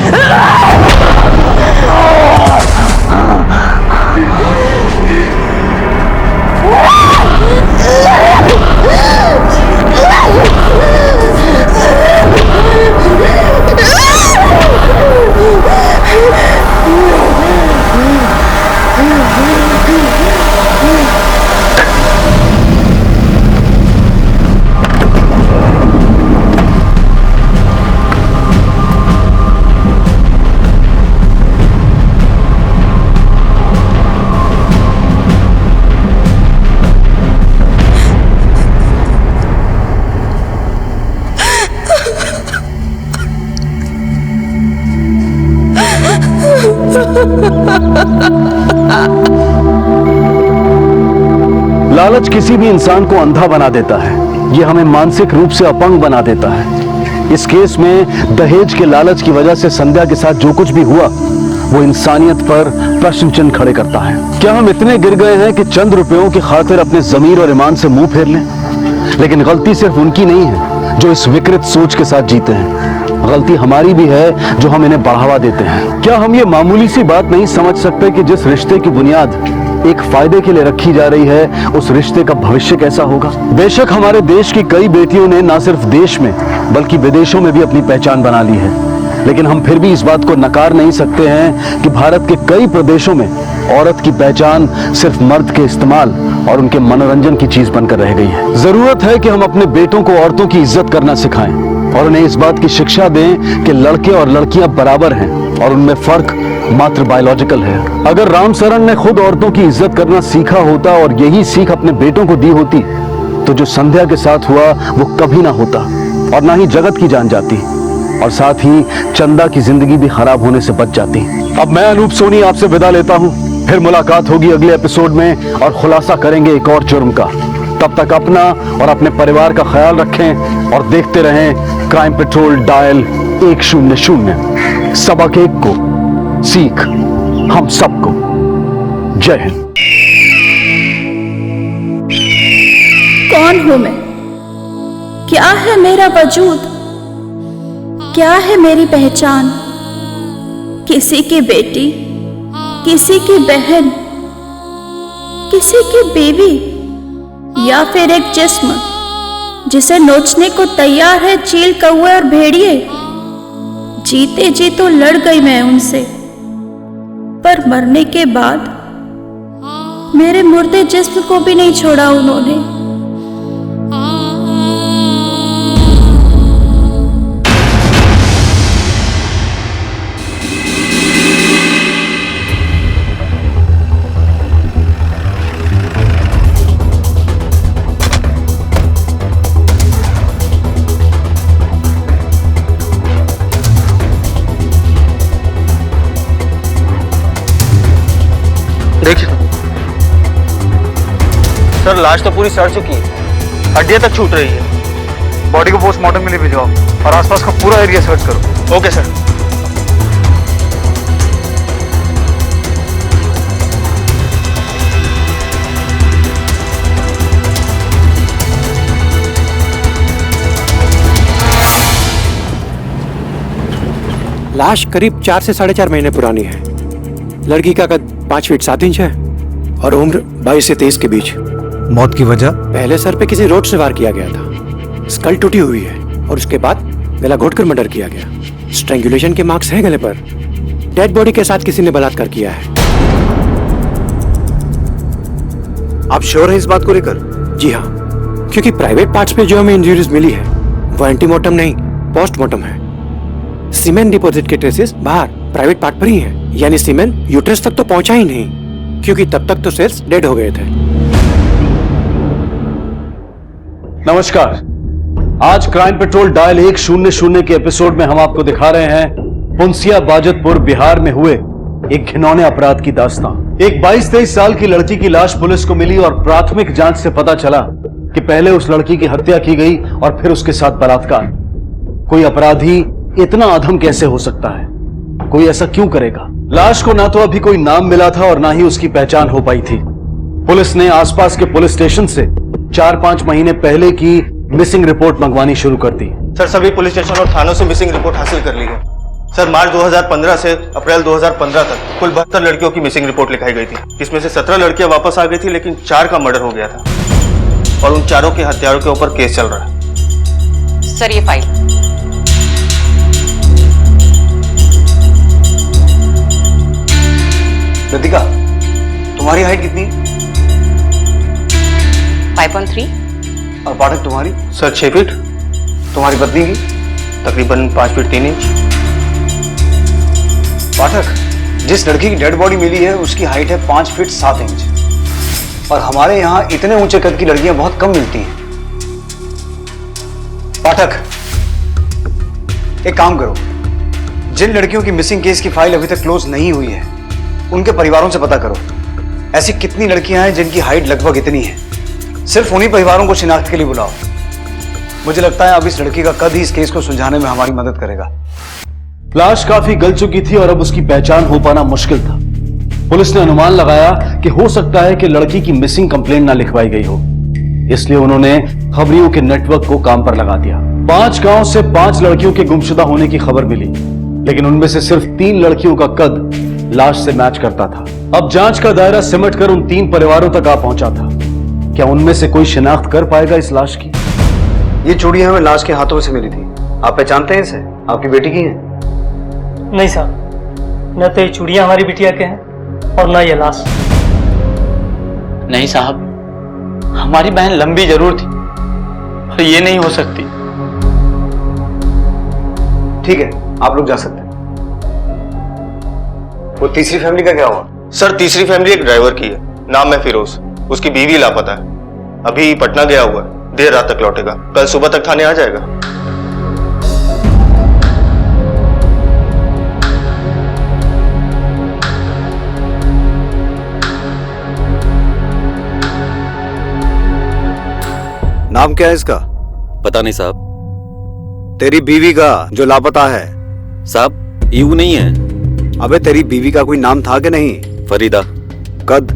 लालच किसी भी इंसान को अंधा बना देता है, ये हमें मानसिक रूप से अपंग बना देता है। इस केस में दहेज के लालच की वजह से संध्या के साथ जो कुछ भी हुआ वो इंसानियत पर प्रश्न चिन्ह खड़े करता है। क्या हम इतने गिर गए हैं कि चंद रुपयों की खातिर अपने जमीर और ईमान से मुंह फेर लें? लेकिन गलती सिर्फ उनकी नहीं है जो इस विकृत सोच के साथ जीते हैं, गलती हमारी भी है जो हम इन्हें बढ़ावा देते हैं। क्या हम ये मामूली सी बात नहीं समझ सकते कि जिस रिश्ते की बुनियाद एक फायदे के लिए रखी जा रही है, उस रिश्ते का भविष्य कैसा होगा? बेशक हमारे देश की कई बेटियों ने न सिर्फ देश में बल्कि विदेशों में भी अपनी पहचान बना ली है, लेकिन हम फिर भी इस बात को नकार नहीं सकते हैं कि भारत के कई प्रदेशों में औरत की पहचान सिर्फ मर्द के इस्तेमाल और उनके मनोरंजन की चीज बनकर रह गई है। जरूरत है कि हम अपने बेटों को औरतों की इज्जत करना सिखाएं और उन्हें इस बात की शिक्षा दें कि लड़के और लड़कियां बराबर हैं और उनमें फर्क मात्र बायोलॉजिकल है। अगर रामचरण ने खुद औरतों की इज्जत करना सीखा होता और यही सीख अपने बेटों को दी होती तो जो संध्या के साथ हुआ वो कभी ना होता और ना ही जगत की जान जाती और साथ ही चंदा की जिंदगी भी खराब होने से बच जाती। अब मैं अनूप सोनी आपसे विदा लेता हूँ। फिर मुलाकात होगी अगले एपिसोड में और खुलासा करेंगे एक और जुर्म का। तब तक अपना और अपने परिवार का ख्याल रखें और देखते रहें क्राइम पेट्रोल डायल 100। सबक एक को, सीख हम सबको। जय हिंद। कौन हूं मैं? क्या है मेरा वजूद? क्या है मेरी पहचान? किसी की बेटी, किसी की बहन, किसी की बीवी, या फिर एक जिस्म जिसे नोचने को तैयार है चील, कौवे और भेड़िए। जीते जी तो लड़ गई मैं उनसे, पर मरने के बाद मेरे मुर्दे जिस्म को भी नहीं छोड़ा उन्होंने। देखिए सर, लाश तो पूरी सड़ चुकी है, हड्डियां तक छूट रही है। बॉडी को पोस्टमार्टम के लिए भिजवाओ और आसपास का पूरा एरिया सर्च करो। Okay sir. लाश करीब 4 से 4.5 महीने पुरानी है। लड़की का कद 5 फीट 7 इंच है और उम्र 22 से 23 के बीच। मौत की वजह? पहले सर पे किसी रोड से वार किया गया था, स्कल टूटी हुई है और उसके बाद गला घोटकर मर्डर किया गया। स्ट्रैंगुलेशन के मार्क्स हैं गले पर। डेड बॉडी के साथ किसी ने बलात्कार किया है। आप श्योर हैं इस बात को लेकर? जी हाँ, क्योंकि प्राइवेट पार्ट्स पे जो हमें इंजरीज मिली है वो एंटीमोर्टम नहीं, पोस्टमार्टम है। सीमेन डिपॉजिट के ट्रेसेस बाहर प्राइवेट पार्ट पर ही हैं, यानी सीमेन यूट्रस तक तो पहुंचा ही नहीं, क्योंकि तब तक तो सेल्स डेड हो गए थे। नमस्कार, आज क्राइम पेट्रोल डायल 100 के एपिसोड में हम आपको दिखा रहे हैं पुंसिया बाजतपुर बिहार में हुए एक घिनौने अपराध की दास्तां। एक 22-23 साल की लड़की की लाश पुलिस को मिली और प्राथमिक जांच से पता चला कि पहले उस लड़की की हत्या की गई और फिर उसके साथ बलात्कार। कोई अपराधी इतना अधम कैसे हो सकता है? कोई ऐसा क्यों करेगा? लाश को ना तो अभी कोई नाम मिला था और ना ही उसकी पहचान हो पाई थी। पुलिस ने आसपास के पुलिस स्टेशन से 4-5 महीने पहले की मिसिंग रिपोर्ट मंगवानी शुरू कर दी। सर, सभी पुलिस स्टेशन और थानों से मिसिंग रिपोर्ट हासिल कर ली है। सर, मार्च 2015 से अप्रैल 2015 तक कुल 72 लड़कियों की मिसिंग रिपोर्ट लिखाई गई थी। इसमें से 17 लड़कियां वापस आ गई थी, लेकिन 4 का मर्डर हो गया था और उन चारों के हत्यारों के ऊपर केस चल रहा है। सर, ये फाइल। लतिका, तुम्हारी हाइट कितनी? 5.3। और पाठक तुम्हारी? Sir, 6 feet. तुम्हारी पत्नी की? तकरीबन 5 फीट 3 इंच। पाठक, जिस लड़की की डेड बॉडी मिली है उसकी हाइट है 5 फीट 7 इंच और हमारे यहाँ इतने ऊंचे कद की लड़कियां बहुत कम मिलती हैं। पाठक, एक काम करो, जिन लड़कियों की मिसिंग केस की फाइल अभी तक क्लोज नहीं हुई है उनके परिवारों से पता करो ऐसी कितनी लड़कियां हैं जिनकी हाइट लगभग इतनी है। सिर्फ उन्हीं परिवारों को शिनाख्त के लिए बुलाओ। मुझे लगता है अब इस लड़की का कद ही इस केस को सुलझाने में हमारी मदद करेगा। लाश काफी गल चुकी थी और अब उसकी पहचान हो पाना मुश्किल था। पुलिस ने अनुमान लगाया कि हो सकता है कि लड़की की मिसिंग कंप्लेंट ना लिखवाई गई हो, इसलिए उन्होंने खबरियों के नेटवर्क को काम पर लगा दिया। 5 गांव से 5 लड़कियों के गुमशुदा होने की खबर मिली, लेकिन उनमें से सिर्फ 3 लड़कियों का कद लाश से मैच करता था। अब जांच का दायरा सिमटकर उन 3 परिवारों तक आ पहुंचा था। क्या उनमें से कोई शिनाख्त कर पाएगा इस लाश की? ये चूड़ियां हमें लाश के हाथों से मिली थी। आप पहचानते हैं इसे? आपकी बेटी की है? नहीं साहब, न तो ये चूड़ियां हमारी बिटिया के हैं और न ये लाश। नहीं साहब, हमारी बहन लंबी जरूर थी पर ये नहीं हो सकती। ठीक है, आप लोग जा सकते हैं। वो तीसरी फैमिली का क्या हुआ? सर, तीसरी फैमिली एक ड्राइवर की है, नाम है फिरोज। उसकी बीवी लापता है, अभी पटना गया हुआ है, देर रात तक लौटेगा, कल सुबह तक थाने आ जाएगा। नाम क्या है इसका? पता नहीं साहब। तेरी बीवी का जो लापता है? साहब यू नहीं है। अबे तेरी बीवी का कोई नाम था कि नहीं? फरीदा। कद?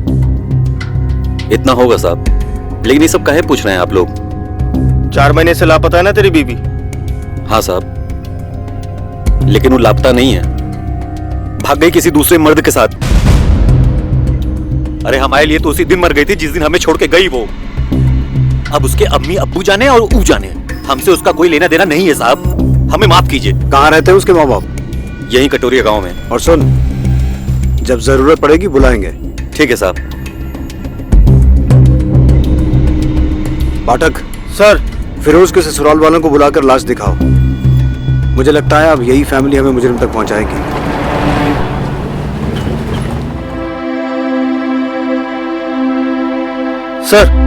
इतना होगा साहब। लेकिन ये सब काहे पूछ रहे हैं आप लोग? 4 महीने से लापता है ना तेरी बीवी? हाँ साहब, लेकिन वो लापता नहीं है, भाग गई किसी दूसरे मर्द के साथ। अरे हमारे लिए तो उसी दिन मर गई थी जिस दिन हमें छोड़ के गई वो। अब उसके अम्मी अब्बू जाने और ऊ जाने, हमसे उसका कोई लेना देना नहीं है साहब, हमें माफ कीजिए। कहाँ रहते हैं उसके माँ बाप? यही कटोरिया गांव में। और सुन, जब जरूरत पड़ेगी बुलाएंगे। ठीक है साहब। पाठक। सर। फिरोज के ससुराल वालों को बुलाकर लाश दिखाओ। मुझे लगता है अब यही फैमिली हमें मुजरिम तक पहुंचाएगी। सर।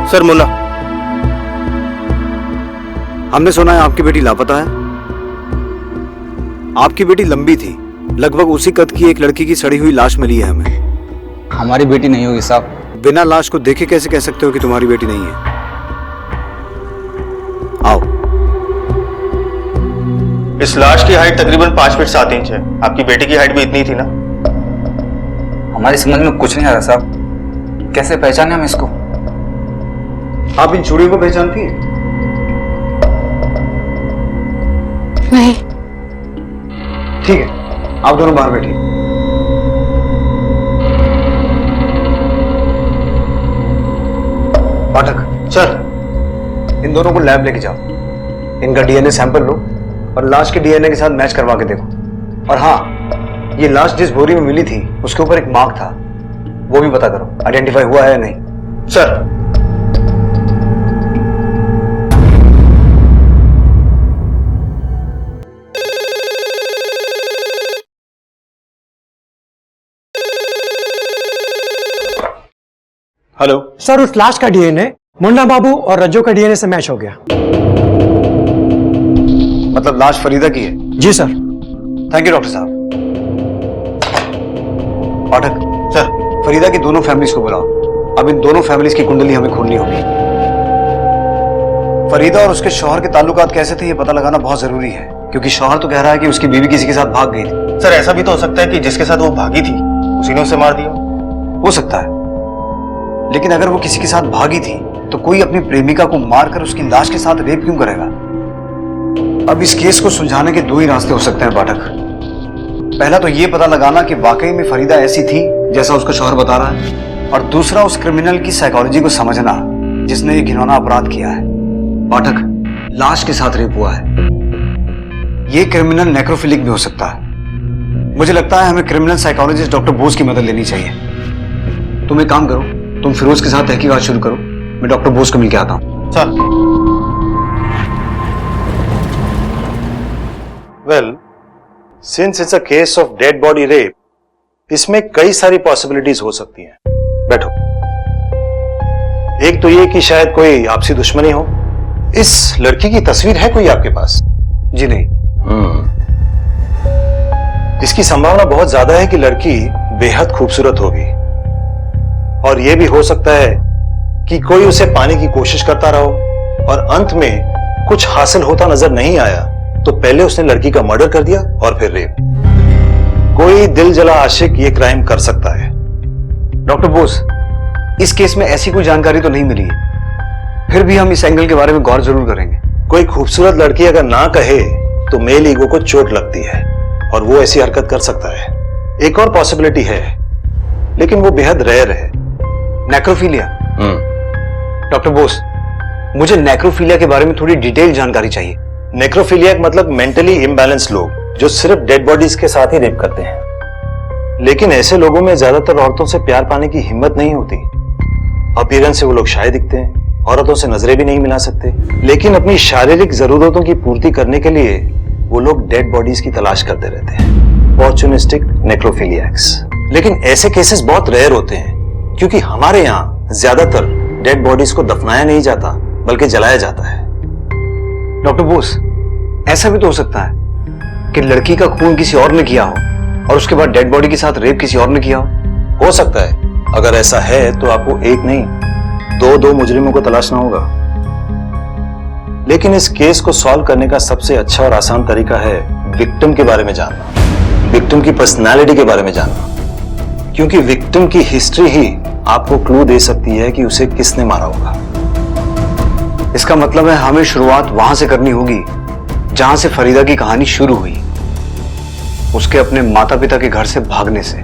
सर मुन्ना। हमने सुना है आपकी बेटी लापता है। आपकी बेटी लंबी थी, लगभग उसी कद की एक लड़की की सड़ी हुई लाश मिली है हमें। हमारी बेटी नहीं होगी साहब। बिना लाश को देखे कैसे कह सकते हो कि तुम्हारी बेटी नहीं है? आओ। इस लाश की हाइट तकरीबन 5 फीट 7 इंच है। आपकी बेटी की हाइट भी इतनी थी ना? हमारी समझ में कुछ नहीं आ रहा साहब, कैसे पहचाने हम इसको? आप इन चूड़ियों को पहचानती हैं? नहीं। ठीक है, आप दोनों बाहर बैठिए। पाठक। सर। इन दोनों को लैब लेके जाओ, इनका डीएनए सैंपल लो और लाश के डीएनए के साथ मैच करवा के देखो। और हाँ, ये लाश जिस बोरी में मिली थी उसके ऊपर एक मार्क था, वो भी पता करो आइडेंटिफाई हुआ है या नहीं। सर। हेलो सर, उस लाश का डीएनए मुन्ना बाबू और रज्जो का डीएनए से मैच हो गया। मतलब लाश फरीदा की है? जी सर। थैंक यू डॉक्टर साहब। पाठक। सर। फरीदा की दोनों फैमिलीज को बुलाओ। अब इन दोनों फैमिलीज की कुंडली हमें खोलनी होगी। फरीदा और उसके शौहर के ताल्लुकात कैसे थे ये पता लगाना बहुत जरूरी है, क्योंकि शौहर तो कह रहा है कि उसकी बीवी किसी के साथ भाग गई थी। सर ऐसा भी तो हो सकता है कि जिसके साथ वो भागी थी उसी ने उसे मार दिया। हो सकता है, लेकिन अगर वो किसी के साथ भागी थी तो कोई अपनी प्रेमिका को मारकर उसकी लाश के साथ रेप क्यों करेगा? अब इस केस को सुलझाने के 2 ही रास्ते हो सकते हैं पाठक। पहला तो ये पता लगाना कि वाकई में फरीदा ऐसी थी जैसा उसका शौहर बता रहा है, और दूसरा उस क्रिमिनल की साइकोलॉजी को समझना जिसने ये घिनौना अपराध किया है। पाठक, लाश के साथ रेप हुआ है। ये क्रिमिनल नेक्रोफिलिक भी हो सकता है। मुझे लगता है हमें क्रिमिनल साइकोलॉजिस्ट डॉक्टर बोस की मदद लेनी चाहिए। तुम एक काम करो, तुम फिरोज के साथ तहकीकात शुरू करो, मैं डॉक्टर बोस को मिलकर आता हूं। Sir. Well, since it's a case of dead body rape, इसमें कई सारी पॉसिबिलिटीज हो सकती हैं। बैठो। एक तो ये कि शायद कोई आपसी दुश्मनी हो। इस लड़की की तस्वीर है कोई आपके पास? जी नहीं। इसकी संभावना बहुत ज्यादा है कि लड़की बेहद खूबसूरत होगी, और यह भी हो सकता है कि कोई उसे पाने की कोशिश करता रहो और अंत में कुछ हासिल होता नजर नहीं आया तो पहले उसने लड़की का मर्डर कर दिया और फिर रेप। कोई दिल जला आशिक ये क्राइम कर सकता है। डॉक्टर बोस, इस केस में ऐसी कोई जानकारी तो नहीं मिली है, फिर भी हम इस एंगल के बारे में गौर जरूर करेंगे। कोई खूबसूरत लड़की अगर ना कहे तो मेल ईगो को चोट लगती है और वो ऐसी हरकत कर सकता है। एक और पॉसिबिलिटी है, लेकिन वो बेहद रेयर है। नेक्रोफिलिया। डॉक्टर बोस, मुझे नेक्रोफिलिया के बारे में थोड़ी डिटेल जानकारी चाहिए। नेक्रोफिलिया मतलब मेंटली इम्बैलेंस लोग जो सिर्फ डेड बॉडीज के साथ ही रेप करते हैं। लेकिन ऐसे लोगों में ज्यादातर औरतों से प्यार पाने की हिम्मत नहीं होती। अपीयरेंस से वो लोग शाय दिखते हैं, औरतों से नजरें भी नहीं मिला सकते, लेकिन अपनी शारीरिक जरूरतों की पूर्ति करने के लिए वो लोग डेड बॉडीज की तलाश करते रहते हैं। ऑपर्चुनिस्टिक नेक्रोफिलियक्स। लेकिन ऐसे केसेस बहुत रेयर होते हैं, क्योंकि हमारे यहाँ ज्यादातर डेड बॉडीज को दफनाया नहीं जाता बल्कि जलाया जाता है। डॉक्टर बोस, ऐसा भी तो हो सकता है कि लड़की का खून किसी और ने किया हो और उसके बाद डेड बॉडी के साथ रेप किसी और ने किया हो। सकता है। अगर ऐसा है तो आपको एक नहीं दो मुजरिमों को तलाशना होगा, लेकिन इस केस को सॉल्व करने का सबसे अच्छा और आसान तरीका है विक्टिम के बारे में जानना, विक्टिम की पर्सनालिटी के बारे में जानना, क्योंकि विक्टिम की हिस्ट्री ही आपको क्लू दे सकती है कि उसे किसने मारा होगा। इसका मतलब है हमें शुरुआत वहां से करनी होगी जहां से फरीदा की कहानी शुरू हुई, उसके अपने माता पिता के घर से भागने से।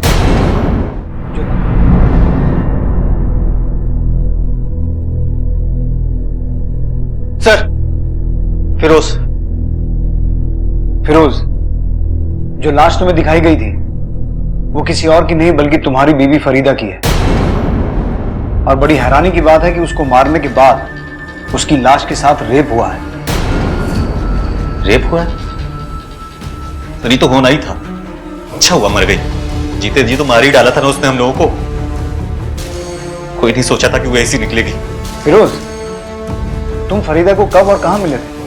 सर, फिरोज जो लास्ट में दिखाई गई थी वो किसी और की नहीं बल्कि तुम्हारी बीवी फरीदा की है। और बड़ी हैरानी की बात है कि उसको मारने के बाद उसकी लाश के साथ रेप हुआ है। रेप हुआ है? सर ये तो होना ही था। अच्छा हुआ मर गई, जीते जी तो मार ही डाला था ना उसने हम लोगों को। कोई नहीं सोचा था कि वो ऐसी निकलेगी। फिरोज, तुम फरीदा को कब और कहां मिले थे?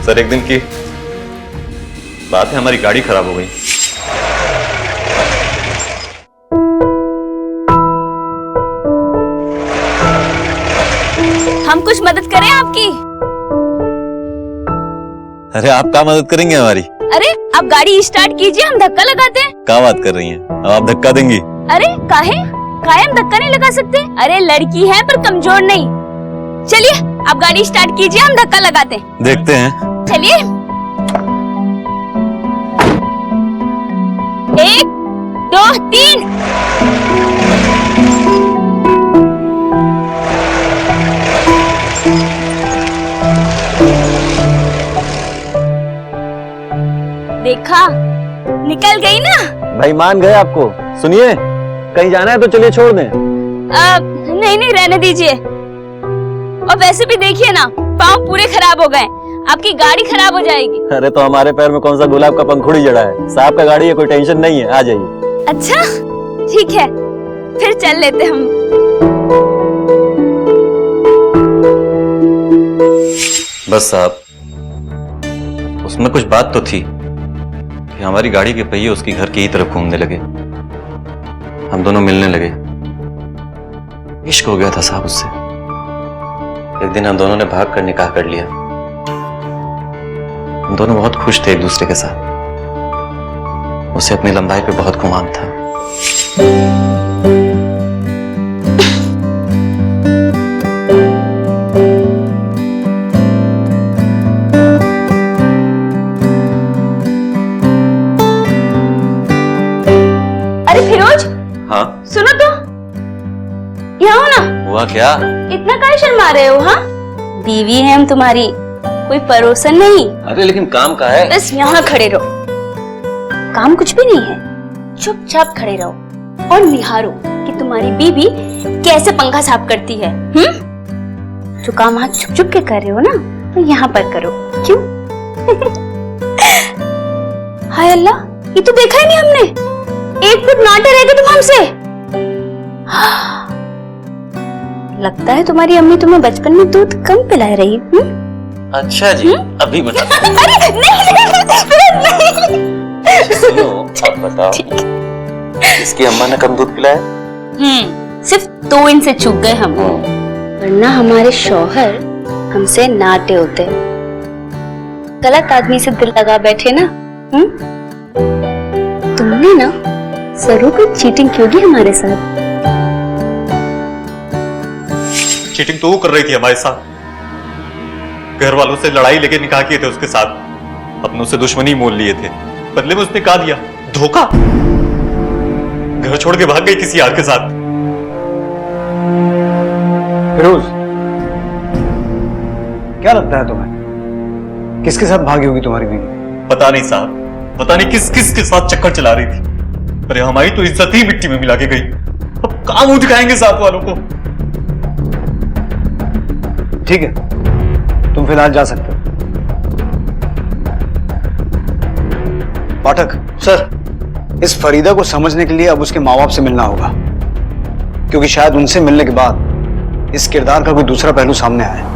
सर एक दिन की बात है, हमारी गाड़ी खराब हो गई। हम कुछ मदद करें आपकी? अरे आप क्या मदद करेंगे हमारी? अरे आप गाड़ी स्टार्ट कीजिए, हम धक्का लगाते हैं। क्या बात कर रही हैं? अब आप धक्का देंगी? अरे काहे हम धक्का नहीं लगा सकते? अरे लड़की है पर कमजोर नहीं। चलिए आप गाड़ी स्टार्ट कीजिए, हम धक्का लगाते हैं। देखते हैं। चलिए 1 2 3। देखा, निकल गई ना। भाई मान गए आपको। सुनिए, कहीं जाना है तो चलिए छोड़ दें। नहीं रहने दीजिए। और वैसे भी देखिए ना, पाँव पूरे खराब हो गए, आपकी गाड़ी खराब हो जाएगी। अरे तो हमारे पैर में कौन सा गुलाब का पंखुड़ी जड़ा है? साहब का गाड़ी है, कोई टेंशन नहीं है, आ जाइए। अच्छा ठीक है, फिर चल लेते हम। बस साहब, उसमें कुछ बात तो थी कि हमारी गाड़ी के पहिए उसकी घर की ही तरफ घूमने लगे, हम दोनों मिलने लगे। इश्क हो गया था साहब उससे। एक दिन हम दोनों ने भाग कर निकाह कर लिया। हम दोनों बहुत खुश थे एक दूसरे के साथ। उसे अपनी लंबाई पे बहुत गुमान था। अरे फिरोज, हाँ सुनो तो, यहाँ हो ना। हुआ क्या? इतना काहे शर्मा रहे हो? हाँ, बीवी है हम तुम्हारी, कोई परोसन नहीं। अरे लेकिन काम का है। बस यहाँ खड़े रहो, काम कुछ भी नहीं है, चुपचाप खड़े रहो और निहारो कि तुम्हारी बीवी कैसे पंखा साफ करती है। जो काम हाथ छुप छुप के कर रहे हो ना, तो यहाँ पर करो। क्यों? हाय अल्लाह, ये तो देखा ही नहीं हमने। 1 फुट नाटे रह गए तुम हमसे। लगता है तुम्हारी अम्मी तुम्हें बचपन में दूध कम पिला रही। अच्छा जी, अभी बता। अरे नहीं। सुनो, अब बताओ, इसकी अम्मा ने कम दूध पिलाया? सिर्फ 2 इंच से चूक गए हम, वरना हमारे शौहर हमसे नाटे होते। गलत आदमी से दिल लगा बैठे ना। तुमने ना जरूर कोई चीटिंग की होगी हमारे साथ। चीटिंग तो वो कर रही थी हमारे साथ। घर वालों से लड़ाई लेके निकाह किए थे उसके साथ, अपनों से दुश्मनी मोल लिए थे। बदले में उसने क्या दिया? धोखा। घर छोड़ के भाग गई किसी यार के साथ। फिरोज, क्या लगता है तुम्हें किसके साथ भागी होगी तुम्हारी बीवी? पता नहीं साहब, पता नहीं किस किस के साथ चक्कर चला रही थी। अरे हमारी तो इज्जत ही मिट्टी में मिला के गई। अब कहां मुंह दिखाएंगे साथ वालों को? ठीक है, तुम फिलहाल जा सकते हो। पाठक सर, इस फरीदा को समझने के लिए अब उसके माँ बाप से मिलना होगा, क्योंकि शायद उनसे मिलने के बाद इस किरदार का कोई दूसरा पहलू सामने आए।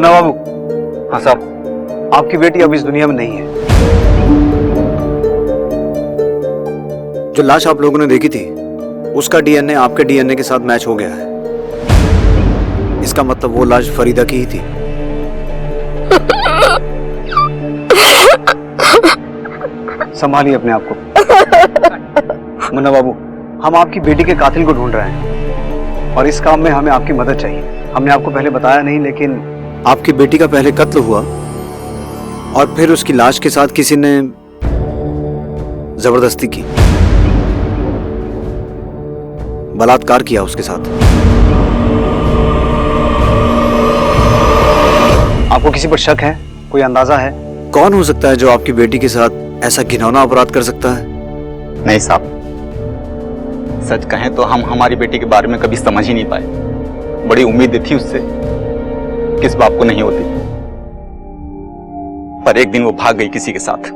मुन्ना बाबू। हाँ साहब, आपकी बेटी अब इस दुनिया में नहीं है। जो लाश आप लोगों ने देखी थी उसका डीएनए आपके डीएनए के साथ मैच हो गया है। इसका मतलब वो लाश फरीदा की ही थी। संभालिए अपने आप को। मुन्ना बाबू, हम आपकी बेटी के कातिल को ढूंढ रहे हैं और इस काम में हमें आपकी मदद चाहिए। हमने आपको पहले बताया नहीं, लेकिन आपकी बेटी का पहले कत्ल हुआ और फिर उसकी लाश के साथ किसी ने जबरदस्ती की, बलात्कार किया उसके साथ। आपको किसी पर शक है? कोई अंदाजा है कौन हो सकता है जो आपकी बेटी के साथ ऐसा घिनौना अपराध कर सकता है? नहीं साहब, सच कहें तो हम हमारी बेटी के बारे में कभी समझ ही नहीं पाए। बड़ी उम्मीद थी उससे, किस बाप को नहीं होती, पर एक दिन वो भाग गई किसी के साथ।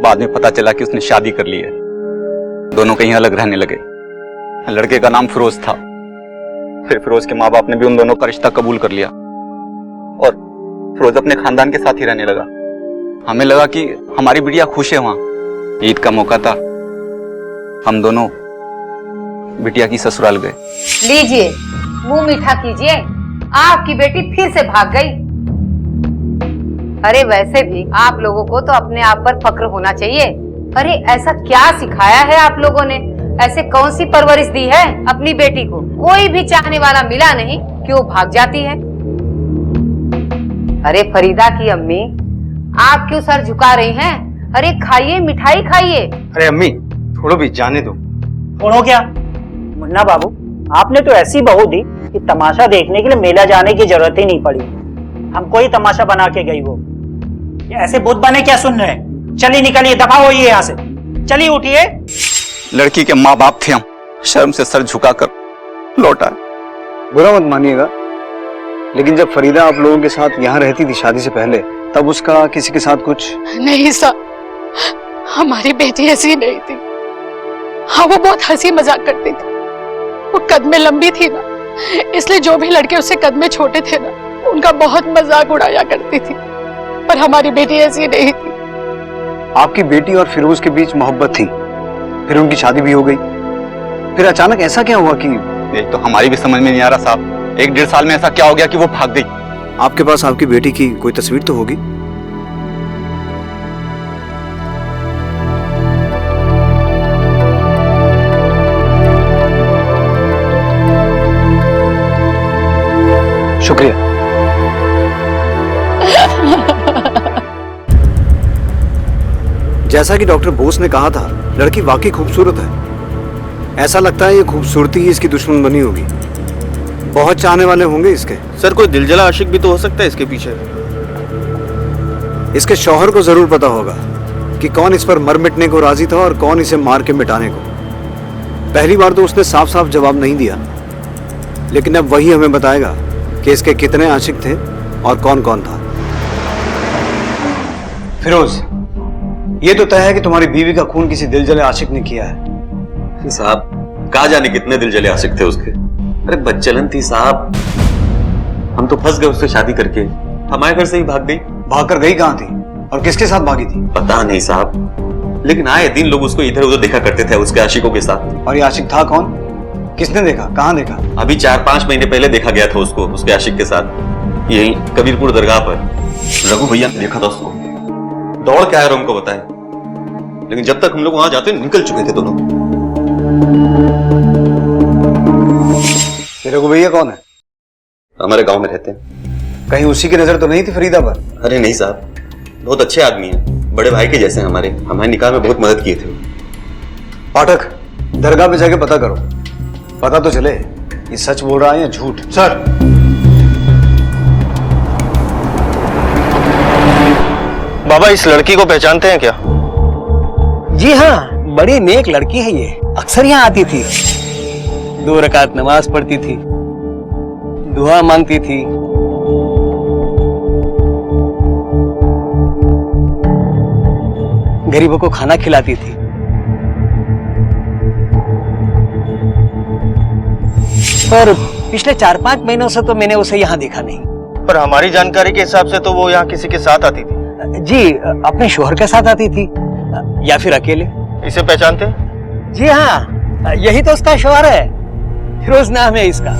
बाद में पता चला कि उसने शादी कर ली है। दोनों कहीं अलग रहने लगे। लड़के का नाम फिरोज था। फिर फिरोज के माँ बाप ने भी उन दोनों का रिश्ता कबूल कर लिया और फिरोज अपने खानदान के साथ ही रहने लगा। हमें लगा कि हमारी बिटिया खुश है वहां। ईद का मौका था, हम दोनों बिटिया की ससुराल गए। लीजिए, मुंह मीठा कीजिए, आपकी बेटी फिर से भाग गई। अरे वैसे भी आप लोगों को तो अपने आप पर फक्र होना चाहिए। अरे ऐसा क्या सिखाया है आप लोगों ने? ऐसे कौन सी परवरिश दी है अपनी बेटी को? कोई भी चाहने वाला मिला नहीं कि वो भाग जाती है। अरे फरीदा की अम्मी, आप क्यों सर झुका रही हैं? अरे खाइए, मिठाई खाइए। अरे अम्मी, थोड़ा भी जाने दो। छोड़ो क्या? मुन्ना बाबू, आपने तो ऐसी बहू दी कि तमाशा देखने के लिए मेला जाने की जरूरत ही नहीं पड़ी। हमको ही तमाशा बना के गई वो। ये ऐसे बुत बने क्या सुन रहे हैं? चलिए निकलिए, दफा होइए यहाँ से। चलिए उठिए। लड़की के माँ बाप थे हम, शर्म से सर झुकाकर लौट आए। बुरा मत मानिएगा, लेकिन जब फरीदा आप लोगों के साथ यहाँ रहती थी शादी से पहले, तब उसका किसी के साथ कुछ? नहीं साहब, हमारी बेटी ऐसी नहीं थी। हाँ, वो बहुत हंसी मजाक करती थी। वो कद में लंबी थी ना, इसलिए जो भी लड़के उससे कद में छोटे थे ना, उनका बहुत मजाक उड़ाया करती थी। पर हमारी बेटी ऐसी नहीं थी। आपकी बेटी और फिरोज के बीच मोहब्बत थी, फिर उनकी शादी भी हो गई। फिर अचानक ऐसा क्या हुआ कि? ये तो हमारी भी समझ में नहीं आ रहा साहब। 1-1.5 साल में ऐसा क्या हो गया कि वो भाग गई? आपके पास आपकी बेटी की कोई तस्वीर तो होगी? शुक्रिया। जैसा कि डॉक्टर बोस ने कहा था, लड़की वाकई खूबसूरत है। ऐसा लगता है ये खूबसूरती ही इसकी दुश्मन बनी होगी। बहुत चाहने वाले होंगे इसके। सर, कोई दिलजला आशिक भी तो हो सकता है इसके पीछे। इसके शौहर को जरूर पता होगा कि कौन इस पर मर मिटने को राजी था और कौन इसे मार के मिटाने को। पहली बार तो उसने साफ साफ जवाब नहीं दिया, लेकिन अब वही हमें बताएगा कि इसके कितने आशिक थे और कौन कौन था। फिरोज, ये तो तय है कि तुम्हारी बीवी का खून किसी दिलजले आशिक ने किया है। साहब, कहा जाने कितने दिलजले आशिक थे उसके। अरे बच्चलन थी साहब, हम तो फंस गए उससे शादी करके। हमारे घर से ही भाग गई। भाग कर गई कहाँ थी और किसके साथ भागी थी? पता नहीं साहब, लेकिन आए दिन लोग उसको इधर उधर देखा करते थे उसके आशिकों के साथ। और ये आशिक था कौन? किसने देखा? कहाँ देखा? अभी 4-5 महीने पहले देखा गया था उसको उसके आशिक के साथ, यही कबीरपुर दरगाह पर। रघु भैया ने देखा था उसको, दौड़ के आया और हमको बताया, लेकिन जब तक हम लोग वहां जाते निकल चुके थे दोनों। रघु भैया कौन है? हमारे गांव में रहते हैं। कहीं उसी की नजर तो नहीं थी फरीदा पर? अरे नहीं साहब, बहुत अच्छे आदमी हैं, बड़े भाई के जैसे हैं हमारे। हमारे निकाह में बहुत मदद किए थे। पाठक, दरगाह पे जाके पता करो, पता तो चले ये सच बोल रहा है या झूठ। सर, बाबा इस लड़की को पहचानते हैं क्या? जी हाँ, बड़ी नेक लड़की है ये। अक्सर यहाँ आती थी, 2 रकात नमाज पढ़ती थी, दुआ मांगती थी। गरीबों को खाना खिलाती थी। पर पिछले 4-5 महीनों से तो मैंने उसे यहाँ देखा नहीं। पर हमारी जानकारी के हिसाब से तो वो यहाँ किसी के साथ आती थी। जी, अपने शोहर के साथ आती थी या फिर अकेले। इसे पहचानते हैं? जी हाँ, यही तो उसका शोहर है, फिरोज नाम है इसका।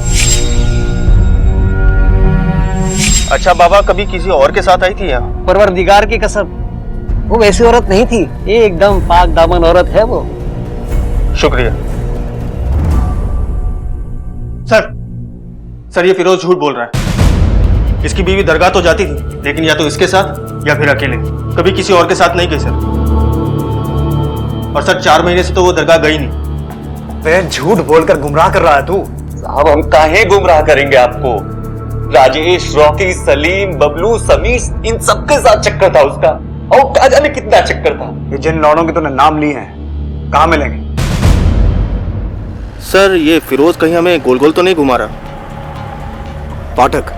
अच्छा बाबा, कभी किसी और के साथ आई थी यहाँ? परवरदिगार की कसम, वो वैसी औरत नहीं थी, ये एकदम पाक दामन औरत है वो। शुक्रिया। सर ये फिरोज झूठ बोल रहा है। इसकी बीवी दरगाह तो जाती थी, लेकिन या तो इसके साथ या फिर अकेले, कभी किसी और के साथ नहीं गई सर। और सर 4 महीने से तो वो दरगाह गई नहीं। वह झूठ बोलकर गुमराह कर रहा है तू। साहब हम काहे गुमराह करेंगे आपको? राजेश, रॉकी, सलीम, बबलू, समीर, इन सबके साथ चक्कर था उसका, और क्या जाने कितना चक्कर था। ये जिन लौड़ों के तूने नाम लिए हैं, कहाँ मिलेंगे? सर ये फिरोज कहीं हमें गोल गोल तो नहीं घुमा रहा? पाठक,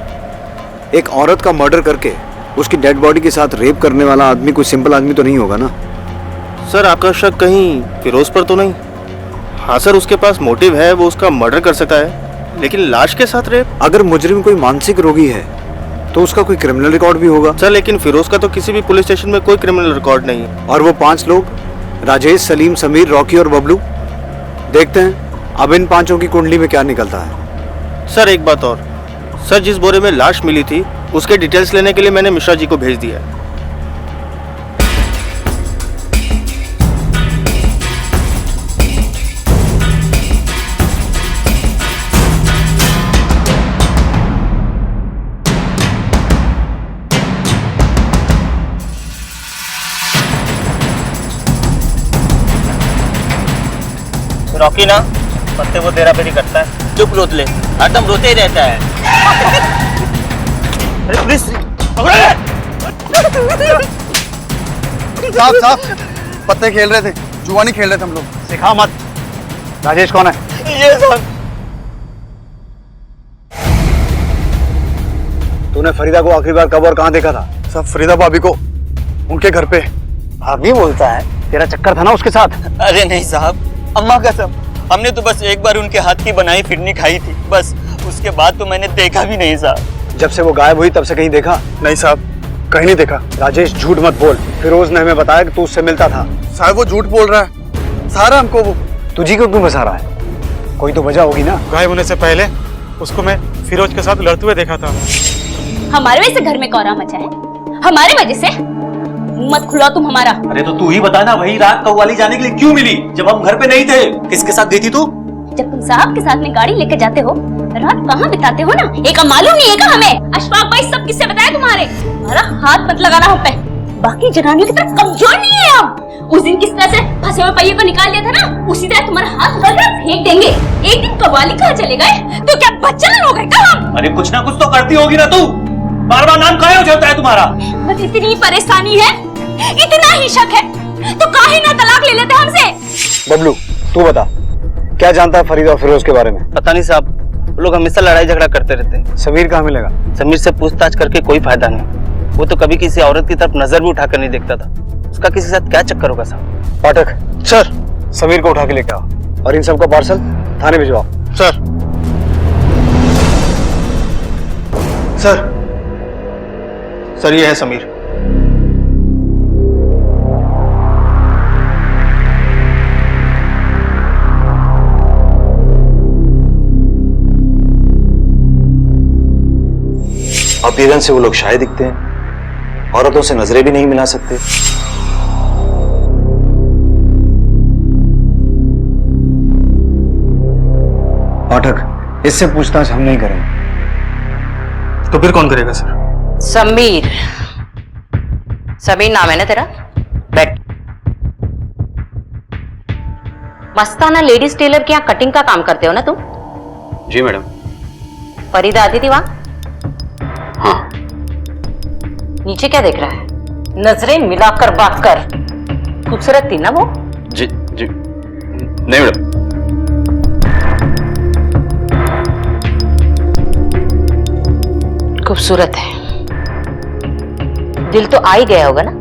एक औरत का मर्डर करके उसकी डेड बॉडी के साथ रेप करने वाला आदमी कोई सिंपल आदमी तो नहीं होगा ना? सर आपका शक कहीं फिरोज पर तो नहीं? हाँ सर, उसके पास मोटिव है, वो उसका मर्डर कर सकता है, लेकिन लाश के साथ रेप? अगर मुजरिम कोई मानसिक रोगी है तो उसका कोई क्रिमिनल रिकॉर्ड भी होगा। सर लेकिन फिरोज का तो किसी भी पुलिस स्टेशन में कोई क्रिमिनल रिकॉर्ड नहीं है। और वो 5 लोग, राजेश, सलीम, समीर, रॉकी और बबलू, देखते हैं अब इन 5 की कुंडली में क्या निकलता है। सर एक बात और, सर जिस बोरे में लाश मिली थी उसके डिटेल्स लेने के लिए मैंने मिश्रा जी को भेज दिया है। रॉकी ना पत्ते वो तेरा पेरी करता है। चुप लोतले, हरदम रोते ही रहता है। अरे पुलिस! साहब, पत्ते खेल रहे थे, जुआ नहीं खेल रहे थे हम लोग। सिखा मत। राजेश कौन है? ये साहब। तूने फरीदा को आखिरी बार कब और कहाँ देखा था? सब फरीदा भाभी को उनके घर पे। भाभी बोलता है, तेरा चक्कर था ना उसके साथ? अरे नहीं साहब, अम्मा कसम, हमने तो बस एक बार उनके हाथ की बनाई फिरनी खाई थी, बस उसके बाद तो मैंने देखा भी नहीं साहब। जब से वो गायब हुई तब से कहीं देखा? नहीं साहब, कहीं नहीं देखा। राजेश झूठ मत बोल, फिरोज ने हमें बताया कि तू उससे मिलता था। साहब वो झूठ बोल रहा है, सारा हमको वो। तुझी को क्यों फंसा रहा है? कोई तो वजह होगी ना। गायब होने से पहले उसको मैं फिरोज के साथ लड़ते हुए देखा था। हमारे वजह से घर में कौरा मचा है, हमारे वजह से? मत खुलाओ तुम हमारा। अरे तो तू ही बता ना, वही रात कव्वाली जाने के लिए क्यों मिली जब हम घर पे नहीं थे? किसके साथ गई थी तू? जब तुम साहब के साथ में गाड़ी लेके जाते हो, रात कहाँ बिताते हो ना, एक मालूम नहीं है का हमें? अशफाक भाई सब किससे बताया तुम्हारे? हमारा हाथ मत लगाना हम पे, बाकी जनानियों की तरह कमजोर नहीं है हम। उस दिन किस तरह से फंसे हुए पहिए को निकाल लिया था ना, उसी तरह तुम्हारा हाथ उठा कर फेंक देंगे। एक दिन कव्वाली कहाँ चले गए तो क्या बच्चा हो गए का हम? अरे कुछ ना कुछ तो करती होगी ना तू, बार बार नाम काहे हो जाता है तुम्हारा? बस इतनी परेशानी है, इतना ही शक है तो काहे ना तलाक ले लेते हमसे? बबलू तू बता, क्या जानता है फरीदा और फिरोज के बारे में? पता नहीं साहब, वो लोग हमेशा लड़ाई झगड़ा करते रहते हैं। समीर कहाँ मिलेगा? समीर से पूछताछ करके कोई फायदा नहीं, वो तो कभी किसी औरत की तरफ नजर भी उठाकर नहीं देखता था। उसका किसी साथ क्या चक्कर होगा साहब? पाठक सर, समीर को उठा के लेके आओ और इन सबका पार्सल थाने भिजवाओ। सर सर ये है समीर। अपीयरेंस से वो लोग शायद दिखते हैं, औरतों से नजरें भी नहीं मिला सकते। पाठक इससे पूछताछ हम नहीं करेंगे। तो फिर कौन करेगा सर? समीर, समीर नाम है ना तेरा? बैठ। मस्ताना लेडीज टेलर के यहाँ कटिंग का काम करते हो ना तुम? जी मैडम। फरीदा आती थी वहां? हाँ। नीचे क्या देख रहा है? नजरें मिलाकर बात कर। खूबसूरत थी ना वो? जी जी नहीं मैडम। खूबसूरत है, दिल तो आ ही गया होगा ना?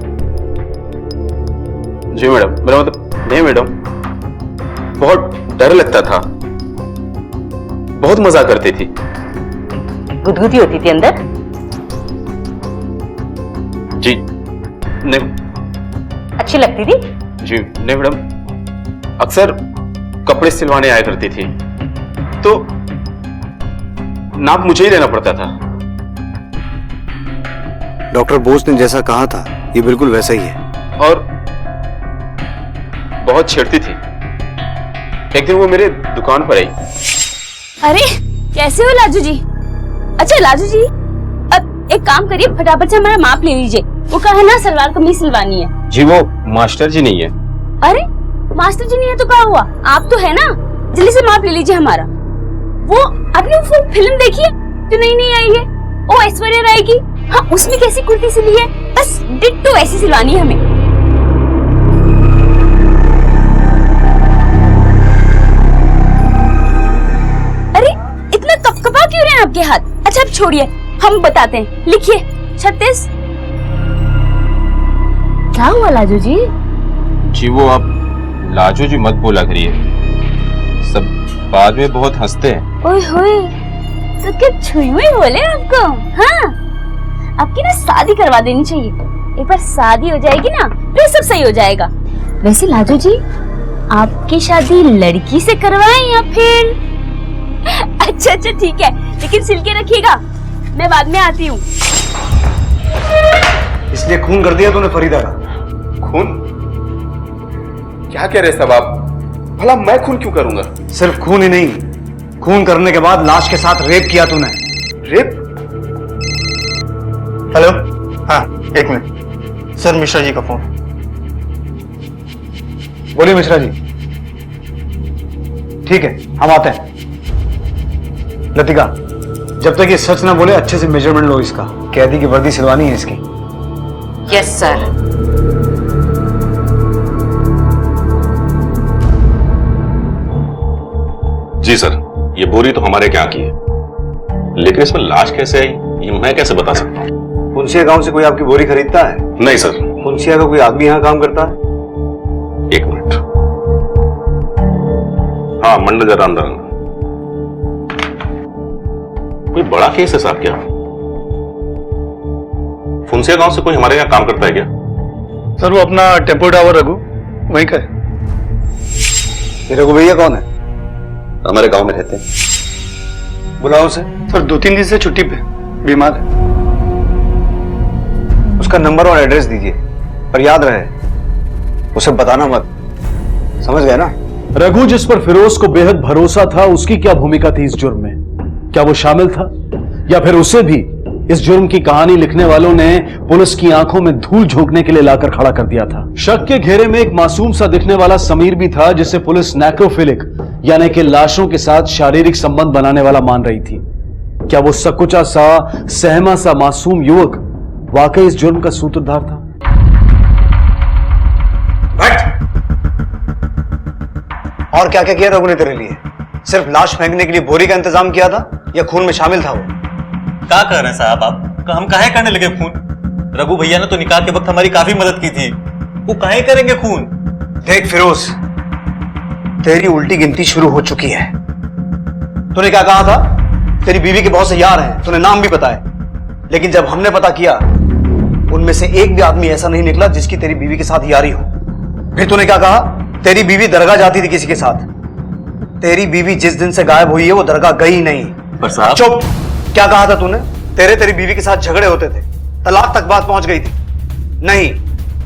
जी मैडम, मेरा मतलब नहीं मैडम, बहुत डर लगता था, बहुत मजा करती थी। गुदगुदी होती थी अंदर? जी नहीं। अच्छी लगती थी? जी नहीं मैडम, अक्सर कपड़े सिलवाने आया करती थी तो नाप मुझे ही लेना पड़ता था। डॉक्टर बोस ने जैसा कहा था ये बिल्कुल वैसा ही है। और बहुत छेड़ती थी। एक दिन वो मेरे दुकान पर आई। अरे कैसे हो लाजू जी? अच्छा लाजू जी, अब एक काम करिए, फटाफट से हमारा माप ले लीजिए। वो कहा है ना सलवार कमीज सिलवानी है। जी वो मास्टर जी नहीं है। अरे मास्टर जी नहीं है तो क्या हुआ, आप तो है ना, जल्दी से माप ले लीजिए हमारा। वो आपने वो फिल्म देखी है जो नई आई है, ओ ऐश्वर्या राय की? हाँ, उसमें कैसी कुर्ती सिली है, बस डिट्टो ऐसी सिलवानी है हमें। अरे इतना कपकपा क्यों रहे हैं आपके हाथ? अच्छा अब छोड़िए, हम बताते हैं, लिखिए 36। क्या हुआ लाजू जी? जी वो आप लाजू जी मत बोला करिए, सब बाद में बहुत हंसते हैं। ओए होए, तो क्या छुई हुई बोले आपको? हाँ, आपकी ना शादी करवा देनी चाहिए। एक बार शादी हो जाएगी ना फिर सब सही हो जाएगा। वैसे लाजू जी, आपकी शादी लड़की से करवाएं या फिर? अच्छा अच्छा ठीक है, लेकिन सिल के रखिएगा, मैं बाद में आती हूँ। इसलिए खून कर दिया तूने फरीदा का? खून? क्या कह रहे सब आप? भला मैं खून क्यों करूंगा? सिर्फ खून ही नहीं, खून करने के बाद लाश के साथ रेप किया तूने। रेप? हेलो, हाँ एक मिनट सर, मिश्रा जी का फोन। बोलिए मिश्रा जी। ठीक है हम आते हैं। लतिका, जब तक ये सच ना बोले अच्छे से मेजरमेंट लो इसका। कैदी की वर्दी सिलवानी है इसकी। Yes sir. जी सर, ये बोरी तो हमारे क्या की है, लेकिन इसमें लाश कैसे आई ये मैं कैसे बता सकता हूँ? पुंसिया गांव से कोई आपकी बोरी खरीदता है? नहीं सर। पुंसिया का कोई आदमी यहाँ काम करता है? एक मिनट, हाँ मंडल जरा अंदर आना। कोई बड़ा केस है साहब क्या? फुंसिया गांव से कोई हमारे यहाँ काम करता है क्या? सर वो अपना टेम्पो ड्राइवर रघु वहीं का है। ये रघु भैया कौन है? हमारे गांव में रहते हैं। बुलाओ उसे। सर 2-3 दिन से छुट्टी पे, बीमार है। उसका नंबर और एड्रेस दीजिए, पर याद रहे उसे बताना मत, समझ गए ना? रघु जिस पर फिरोज को बेहद भरोसा था, उसकी क्या भूमिका थी इस जुर्म में? क्या वो शामिल था या फिर उसे भी इस जुर्म की कहानी लिखने वालों ने पुलिस की आंखों में धूल झोंकने के लिए लाकर खड़ा कर दिया था? शक के घेरे में एक मासूम सा दिखने वाला समीर भी था, जिसे पुलिस नेक्रोफिलिक यानी कि लाशों के साथ शारीरिक संबंध बनाने वाला मान रही थी। क्या वो सकुचा सा, सहमा सा मासूम युवक वाकई इस जुर्म का सूत्रधार था? और क्या क्या किया रघु ने तेरे लिए? सिर्फ लाश फेंकने के लिए बोरी का इंतजाम किया था या खून में शामिल था वो? क्या कर रहे हैं साहब आप? हम काहे करने लगे खून? रघु भैया ने तो निकाह के वक्त हमारी काफी मदद की थी, वो काहे करेंगे खून? देख फिरोज, तेरी उल्टी गिनती शुरू हो चुकी है। तूने क्या कहा था? तेरी बीवी के बहुत से यार हैं, तूने नाम भी बताए, लेकिन जब हमने पता किया उनमें से एक भी आदमी ऐसा नहीं निकला जिसकी तेरी बीवी के साथ यारी हो। फिर तूने क्या कहा? तेरी बीवी दरगाह जाती थी किसी के साथ। तेरी बीवी जिस दिन से गायब हुई है वो दरगाह गई नहीं। पर साहब चुप! क्या कहा था तूने? तेरी बीवी के साथ झगड़े होते थे, तलाक तक बात पहुंच गई थी। नहीं,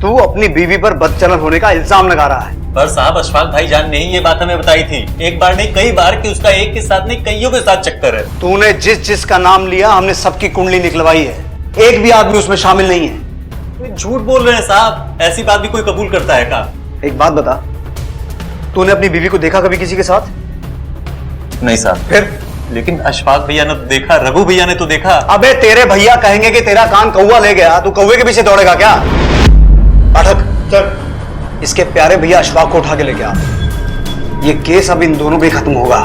तू अपनी बीवी पर बदचलन होने का इल्जाम लगा रहा है। पर साहब अशफाक भाईजान ने ही ये बात हमें बताई थी, एक बार नहीं कई बार, कि उसका एक के साथ नहीं कईयों के साथ चक्कर है। तूने जिस जिस का नाम लिया हमने सबकी कुंडली निकलवाई है, एक भी आदमी उसमें शामिल नहीं है। झूठ बोल रहे हैं साहब, ऐसी बात भी कोई कबूल करता है क्या? एक बात बता, तूने अपनी बीवी को देखा कभी किसी के साथ? नहीं साहब। फिर? लेकिन अशफाक भैया ने तो देखा, रघु भैया ने तो देखा। अबे तेरे भैया कहेंगे कि तेरा कान कौवा ले गया, तू कौवे के पीछे दौड़ेगा क्या? पाठक चल, इसके प्यारे भैया अशफाक को उठा के लेके आ। ये केस अब इन दोनों पे खत्म होगा।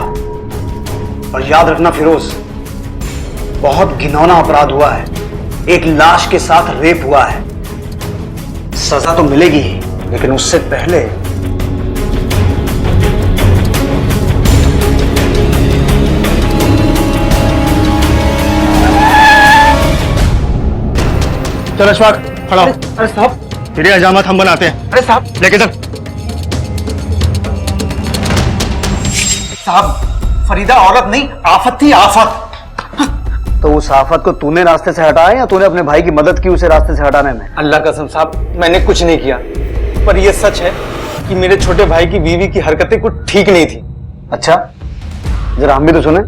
और याद रखना फिरोज, बहुत घिनौना अपराध हुआ है, एक लाश के साथ रेप हुआ है। सजा तो मिलेगी ही, लेकिन उससे पहले चल अशफाक, खड़ा हो। अरे साहब, तेरे हजामत हम बनाते हैं। अरे साहब, लेके चल। साहब, फरीदा औरत नहीं, आफत थी, आफत। तो उस आफत को तूने रास्ते से हटाया या तूने अपने भाई की मदद की उसे रास्ते से हटाने में? अल्लाह कसम साहब, मैंने कुछ नहीं किया, पर यह सच है कि मेरे छोटे भाई की बीवी की हरकतें कुछ ठीक नहीं थी। अच्छा, जरा हम भी तो सुने।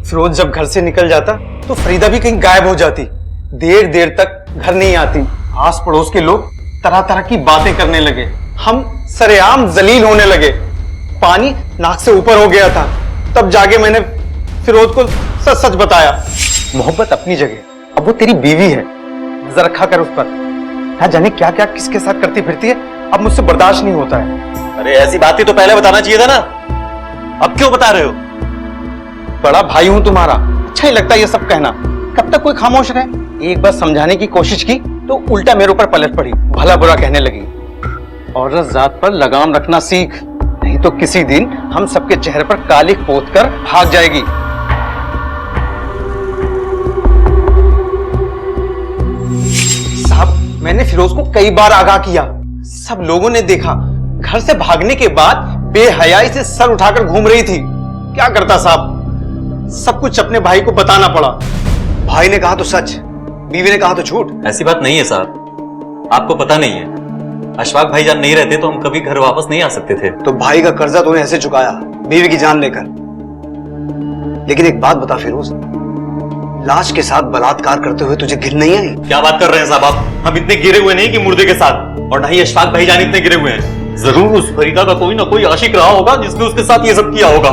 फिरोज जब घर से निकल जाता तो फरीदा भी कहीं गायब हो जाती, देर देर तक घर नहीं आती। आस पड़ोस के लोग तरह तरह की बातें करने लगे, हम सरेआम जलील होने लगे, पानी नाक से ऊपर हो गया था। तब जाके मैंने फिरोज को सच सच बताया। मोहब्बत अपनी जगह, अब वो तेरी बीवी है, नजर रखा कर उस पर। हाँ, जाने क्या क्या किसके साथ करती फिरती है, अब मुझसे बर्दाश्त नहीं होता है। अरे ऐसी बातें तो पहले बताना चाहिए था ना, अब क्यों बता रहे हो? बड़ा भाई हूं तुम्हारा, अच्छा ही लगता है ये सब कहना। कब तक कोई खामोश रहे? एक बार समझाने की कोशिश की तो उल्टा मेरे ऊपर पलट पड़ी, भला बुरा कहने लगी। औरत जात पर लगाम रखना सीख, नहीं तो किसी दिन हम सबके चेहरे पर कालिख पोत कर भाग जाएगी। साहब, मैंने फिरोज को कई बार आगाह किया, सब लोगों ने देखा। घर से भागने के बाद बेहयाई से सर उठाकर घूम रही थी। क्या करता साहब, सब कुछ अपने भाई को बताना पड़ा। भाई ने कहा तो सच, बीवी ने कहा तो झूठ। ऐसी बात नहीं है साहब, आपको पता नहीं है, अशफाक भाईजान नहीं रहते तो हम कभी घर वापस नहीं आ सकते थे। तो भाई का कर्जा तूने ऐसे चुकाया, बीवी की जान लेकर। लेकिन एक बात बता फिरोज, लाश के साथ बलात्कार करते हुए तुझे घिन नहीं आई? क्या बात कर रहे हैं साहब आप? हम इतने गिरे हुए नहीं कि मुर्दे के साथ, और ना ही अशफाक भाईजान इतने गिरे हुए हैं। जरूर उस फरीदा का कोई ना कोई आशिक रहा होगा जिसने उसके साथ ये सब किया होगा।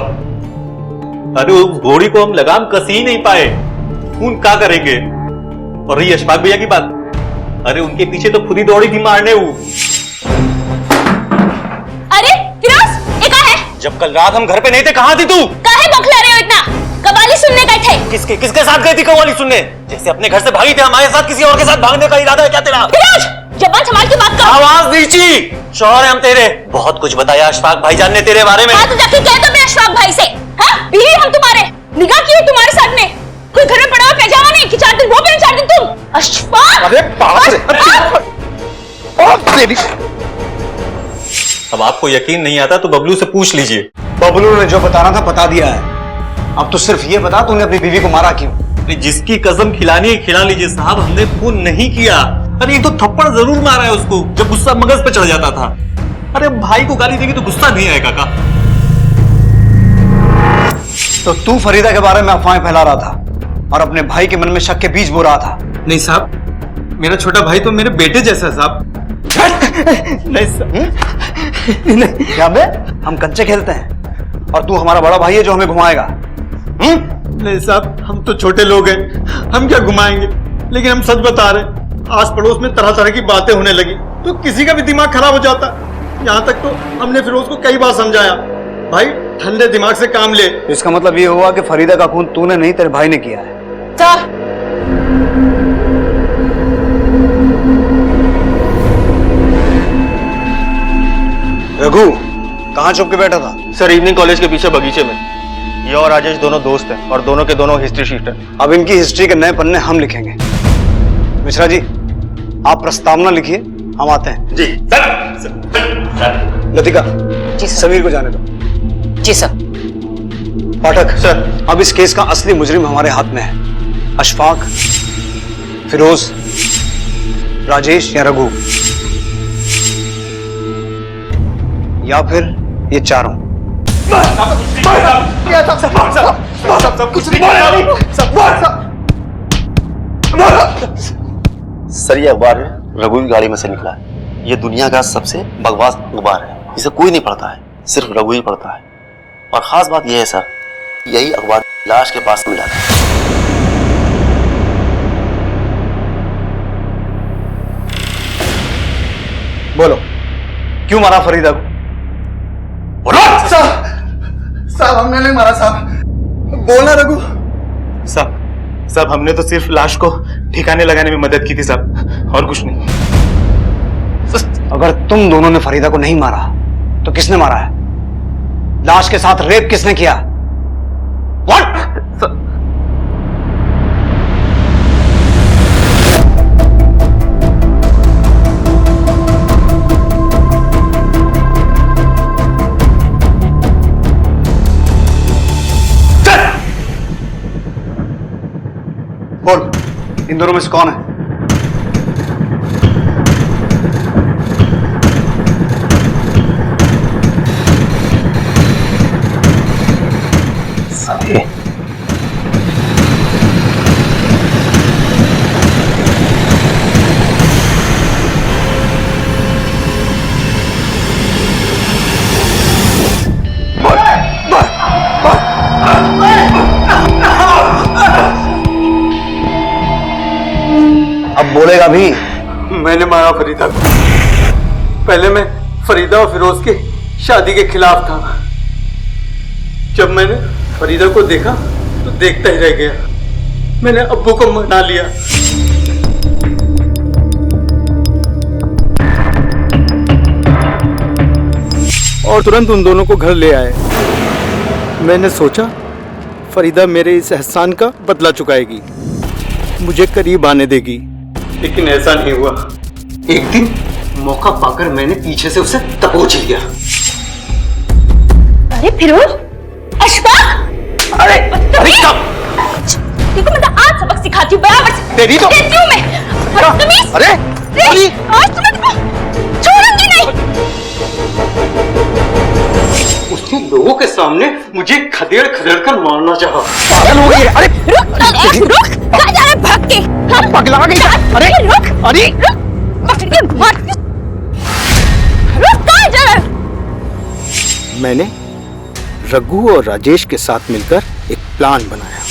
अरे उस घोड़ी को हम लगाम कस ही नहीं पाए, खून क्या करेंगे? और रही अशफाक भैया की बात, अरे उनके पीछे तो खुद ही दौड़ी थी मारने वो। अरे फिरोज, ये कहाँ है? जब कल रात हम घर पे नहीं थे, कहाँ थी तू? काहे बौखला रहे हो इतना? कव्वाली सुनने गए थे। किसके साथ गई थी कव्वाली सुनने? जैसे अपने घर से भागी थे, हमारे साथ किसी और के साथ भागने का इरादा है क्या तेरा? फिरोज, जबान संभाल के बात कर। आवाज नीची, शौहर है हम तेरे। बहुत कुछ बताया अशफाक भाईजान ने तेरे बारे में। हाँ तो जाके कह दो मैं अशफाक भाई से। हाँ, बीवी हम तुम्हारे, निगाह की है तुम्हारे साथ में। कोई घर में पड़ा हुआ पैजामा नहीं कि 4 दिन वो पहन 4 दिन तुम। अशफाक, अरे बाप रे, अब आपको यकीन नहीं आता तो बबलू से पूछ लीजिए। बबलू ने जो बताना था बता दिया है, अब तो सिर्फ ये बता तूने अपनी बीवी को मारा क्यों? जिसकी कसम खिलानी है खिला लीजिए साहब, हमने खून नहीं किया। अरे एक तो थप्पड़ जरूर मारा है उसको जब गुस्सा मगज पे चढ़ जाता था। अरे भाई को गाली देगी तो गुस्सा नहीं आएगा का? तो तू फरीदा के बारे में अफवाहें फैला रहा था और अपने भाई के मन में शक के बीज बो रहा था। नहीं साहब, मेरा छोटा भाई तो मेरे बेटे जैसा है साहब। नहीं साहब, क्या बे, हम कंचे खेलते हैं और तू हमारा बड़ा भाई है जो हमें घुमाएगा? नहीं साहब, हम तो छोटे लोग हैं, हम क्या घुमाएंगे। लेकिन हम सच बता रहे हैं, आस पड़ोस में तरह तरह की बातें होने लगी तो किसी का भी दिमाग खराब हो जाता। यहाँ तक तो हमने फिरोज को कई बार समझाया, भाई ठंडे दिमाग से काम ले। इसका मतलब ये हुआ कि फरीदा का खून तूने नहीं तेरे भाई ने किया है। रघु कहाँ छुप के बैठा था? सर, इवनिंग कॉलेज के पीछे बगीचे में। ये और राजेश दोनों दोस्त हैं और दोनों के दोनों हिस्ट्री शीटर। अब इनकी हिस्ट्री के नए पन्ने हम लिखेंगे। मिश्रा जी, आप प्रस्तावना लिखिए, हम आते हैं। जी सर। लतिका जी समीर को जाने दो। जी सर। पाठक सर, अब इस केस का असली मुजरिम हमारे हाथ में है। अशफाक, फिरोज, राजेश या रघु, या फिर ये चारों। सर, ये अखबार रघु की गाड़ी में से निकला है। ये दुनिया का सबसे बकवास अखबार है, इसे कोई नहीं पढ़ता है, सिर्फ रघु ही पढ़ता है। और खास बात यह है सर, यही अखबार लाश के पास मिला था। बोलो, क्यों मारा फरीदा को? साहब, हमने नहीं मारा साहब। बोलना रघु। साहब, हमने तो सिर्फ लाश को ठिकाने लगाने में मदद की थी साहब, और कुछ नहीं। अगर तुम दोनों ने फरीदा को नहीं मारा तो किसने मारा है? लाश के साथ रेप किसने किया? What? इन दोनों में से कौन है? अब बोलेगा भी। मैंने मारा फरीदा को। पहले मैं फरीदा और फिरोज के शादी के खिलाफ था। जब मैंने फरीदा को देखा तो देखता ही रह गया। मैंने अब्बू को मना लिया। और तुरंत उन दोनों को घर ले आए। मैंने सोचा फरीदा मेरे इस एहसान का बदला चुकाएगी, मुझे करीब आने देगी, लेकिन ऐसा नहीं हुआ। एक दिन मौका पाकर मैंने पीछे से उसे दबोच लिया। अरे फिरोज, अशफाक, अरे देखो मैं तो आज सबक सिखाती हूँ बराबर से। तेरी तो देती हूँ मैं। बदतमीज। अरे आज तुम्हें छोड़ूंगी नहीं। उसने लोगों के सामने मुझे खदेड़ खदेड़ कर मारना चाहा। पागल हो गई। अरे रुक, कहाँ जा रहे भाग के? पगला गई। अरे रुक, अरे पकड़ के मार। रुक, कहाँ जा रहे? मैंने रघु और राजेश के साथ मिलकर एक प्लान बनाया।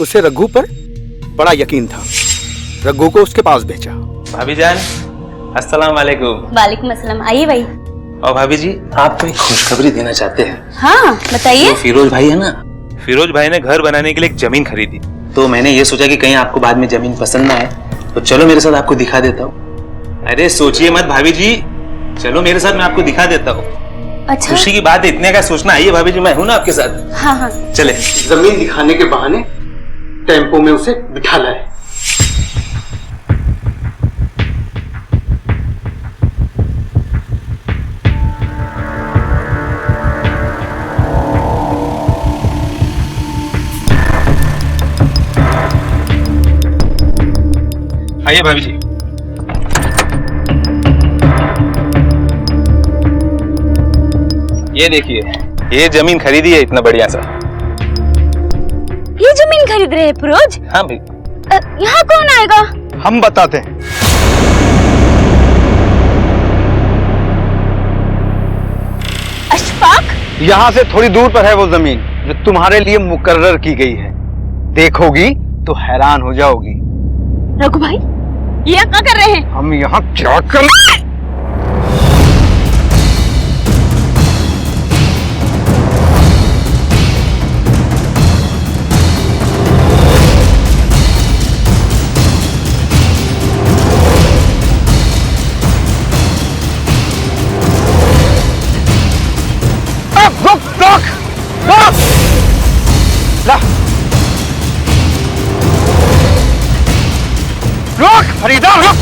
उसे रघु पर बड़ा यकीन था। रघु को उसके पास भेजा। भाभी जान, अस्सलाम वालेकुम। वालेकुम अस्सलाम। आइए भाई। और भाभी जी, आपको एक खुशखबरी देना चाहते हैं। हाँ बताइए। वो फिरोज भाई है ना, फिरोज भाई ने घर बनाने के लिए एक जमीन खरीदी। तो मैंने ये सोचा कि कहीं आपको बाद में जमीन पसंद ना आए, तो चलो मेरे साथ आपको दिखा देता हूँ। अरे सोचिए मत भाभी जी, चलो मेरे साथ, मैं आपको दिखा देता हूँ। अच्छा खुशी की बात है, इतने का सोचना। आइए भाभी जी, मैं हूँ ना आपके साथ। हाँ हाँ चले। जमीन दिखाने के बहाने टेम्पो में उसे बिठा लाए। आइए भाभी जी। ये देखिए, ये जमीन खरीदी है इतना बढ़िया सा। ये जमीन खरीद रहे हैं फिरोज? हाँ भाई। यहाँ कौन आएगा? हम बताते हैं। अशफाक, यहाँ से थोड़ी दूर पर है वो जमीन जो तुम्हारे लिए मुकर्रर की गई है। देखोगी तो हैरान हो जाओगी। रघु भाई, ये क्या कर रहे हैं? हम यहाँ क्या कर रुक फरीदा, रुक।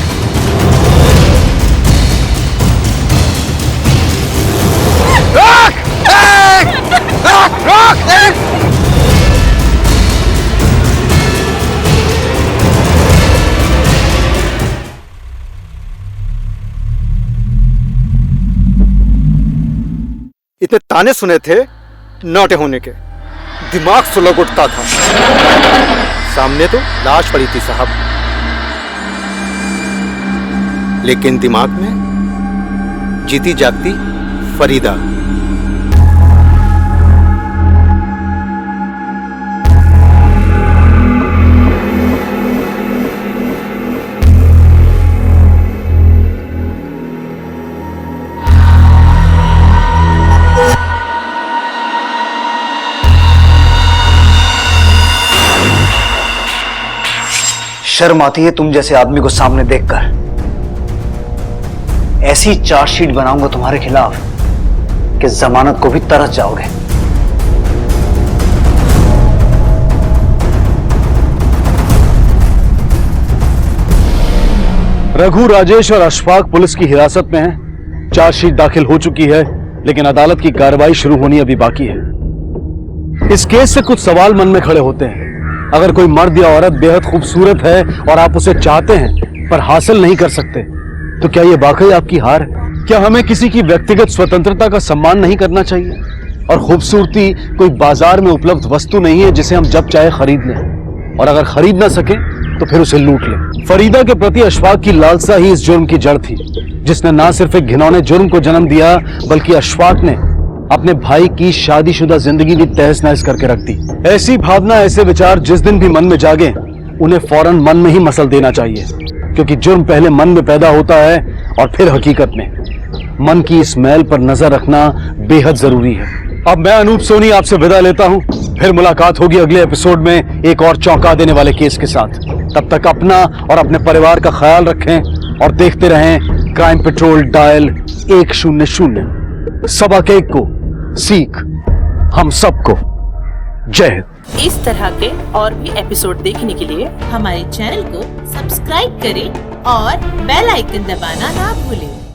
रुक, रुक, रुक। इतने ताने सुने थे नौटे होने के, दिमाग सुलग उठता था। सामने तो लाश पड़ी थी साहब, लेकिन दिमाग में जीती जागती फरीदा। शर्म आती है तुम जैसे आदमी को सामने देखकर। ऐसी चार्जशीट बनाऊंगा तुम्हारे खिलाफ कि जमानत को भी तरस जाओगे। रघु, राजेश और अशफाक पुलिस की हिरासत में हैं। चार्जशीट दाखिल हो चुकी है, लेकिन अदालत की कार्रवाई शुरू होनी अभी बाकी है। इस केस से कुछ सवाल मन में खड़े होते हैं। अगर कोई मर्द या औरत बेहद खूबसूरत है और आप उसे चाहते हैं पर हासिल नहीं कर सकते, तो क्या ये वाकई आपकी हार है? क्या हमें किसी की व्यक्तिगत स्वतंत्रता का सम्मान नहीं करना चाहिए? और खूबसूरती कोई बाजार में उपलब्ध वस्तु नहीं है जिसे हम जब चाहे खरीद लें, और अगर खरीद ना सके तो फिर उसे लूट लें। फरीदा के प्रति अशफाक की लालसा ही इस जुर्म की जड़ थी, जिसने ना सिर्फ एक घिनौने जुर्म को जन्म दिया, बल्कि अशफाक ने अपने भाई की शादीशुदा जिंदगी भी तहस नहस करके रख दी। ऐसी भावना, ऐसे विचार जिस दिन भी मन में जागे, उन्हें फौरन मन में ही मसल देना चाहिए, क्योंकि जुर्म पहले मन में पैदा होता है और फिर हकीकत में। मन की इस मैल पर नजर रखना बेहद जरूरी है। अब मैं अनूप सोनी आपसे विदा लेता हूं। फिर मुलाकात होगी अगले एपिसोड में एक और चौंका देने वाले केस के साथ। तब तक अपना और अपने परिवार का ख्याल रखें और देखते रहें क्राइम पेट्रोल डायल 100। सबक एक को सीख हम सबको। जय हिंद। इस तरह के और भी एपिसोड देखने के लिए हमारे चैनल को सब्सक्राइब करें और बेल आइकन दबाना ना भूलें।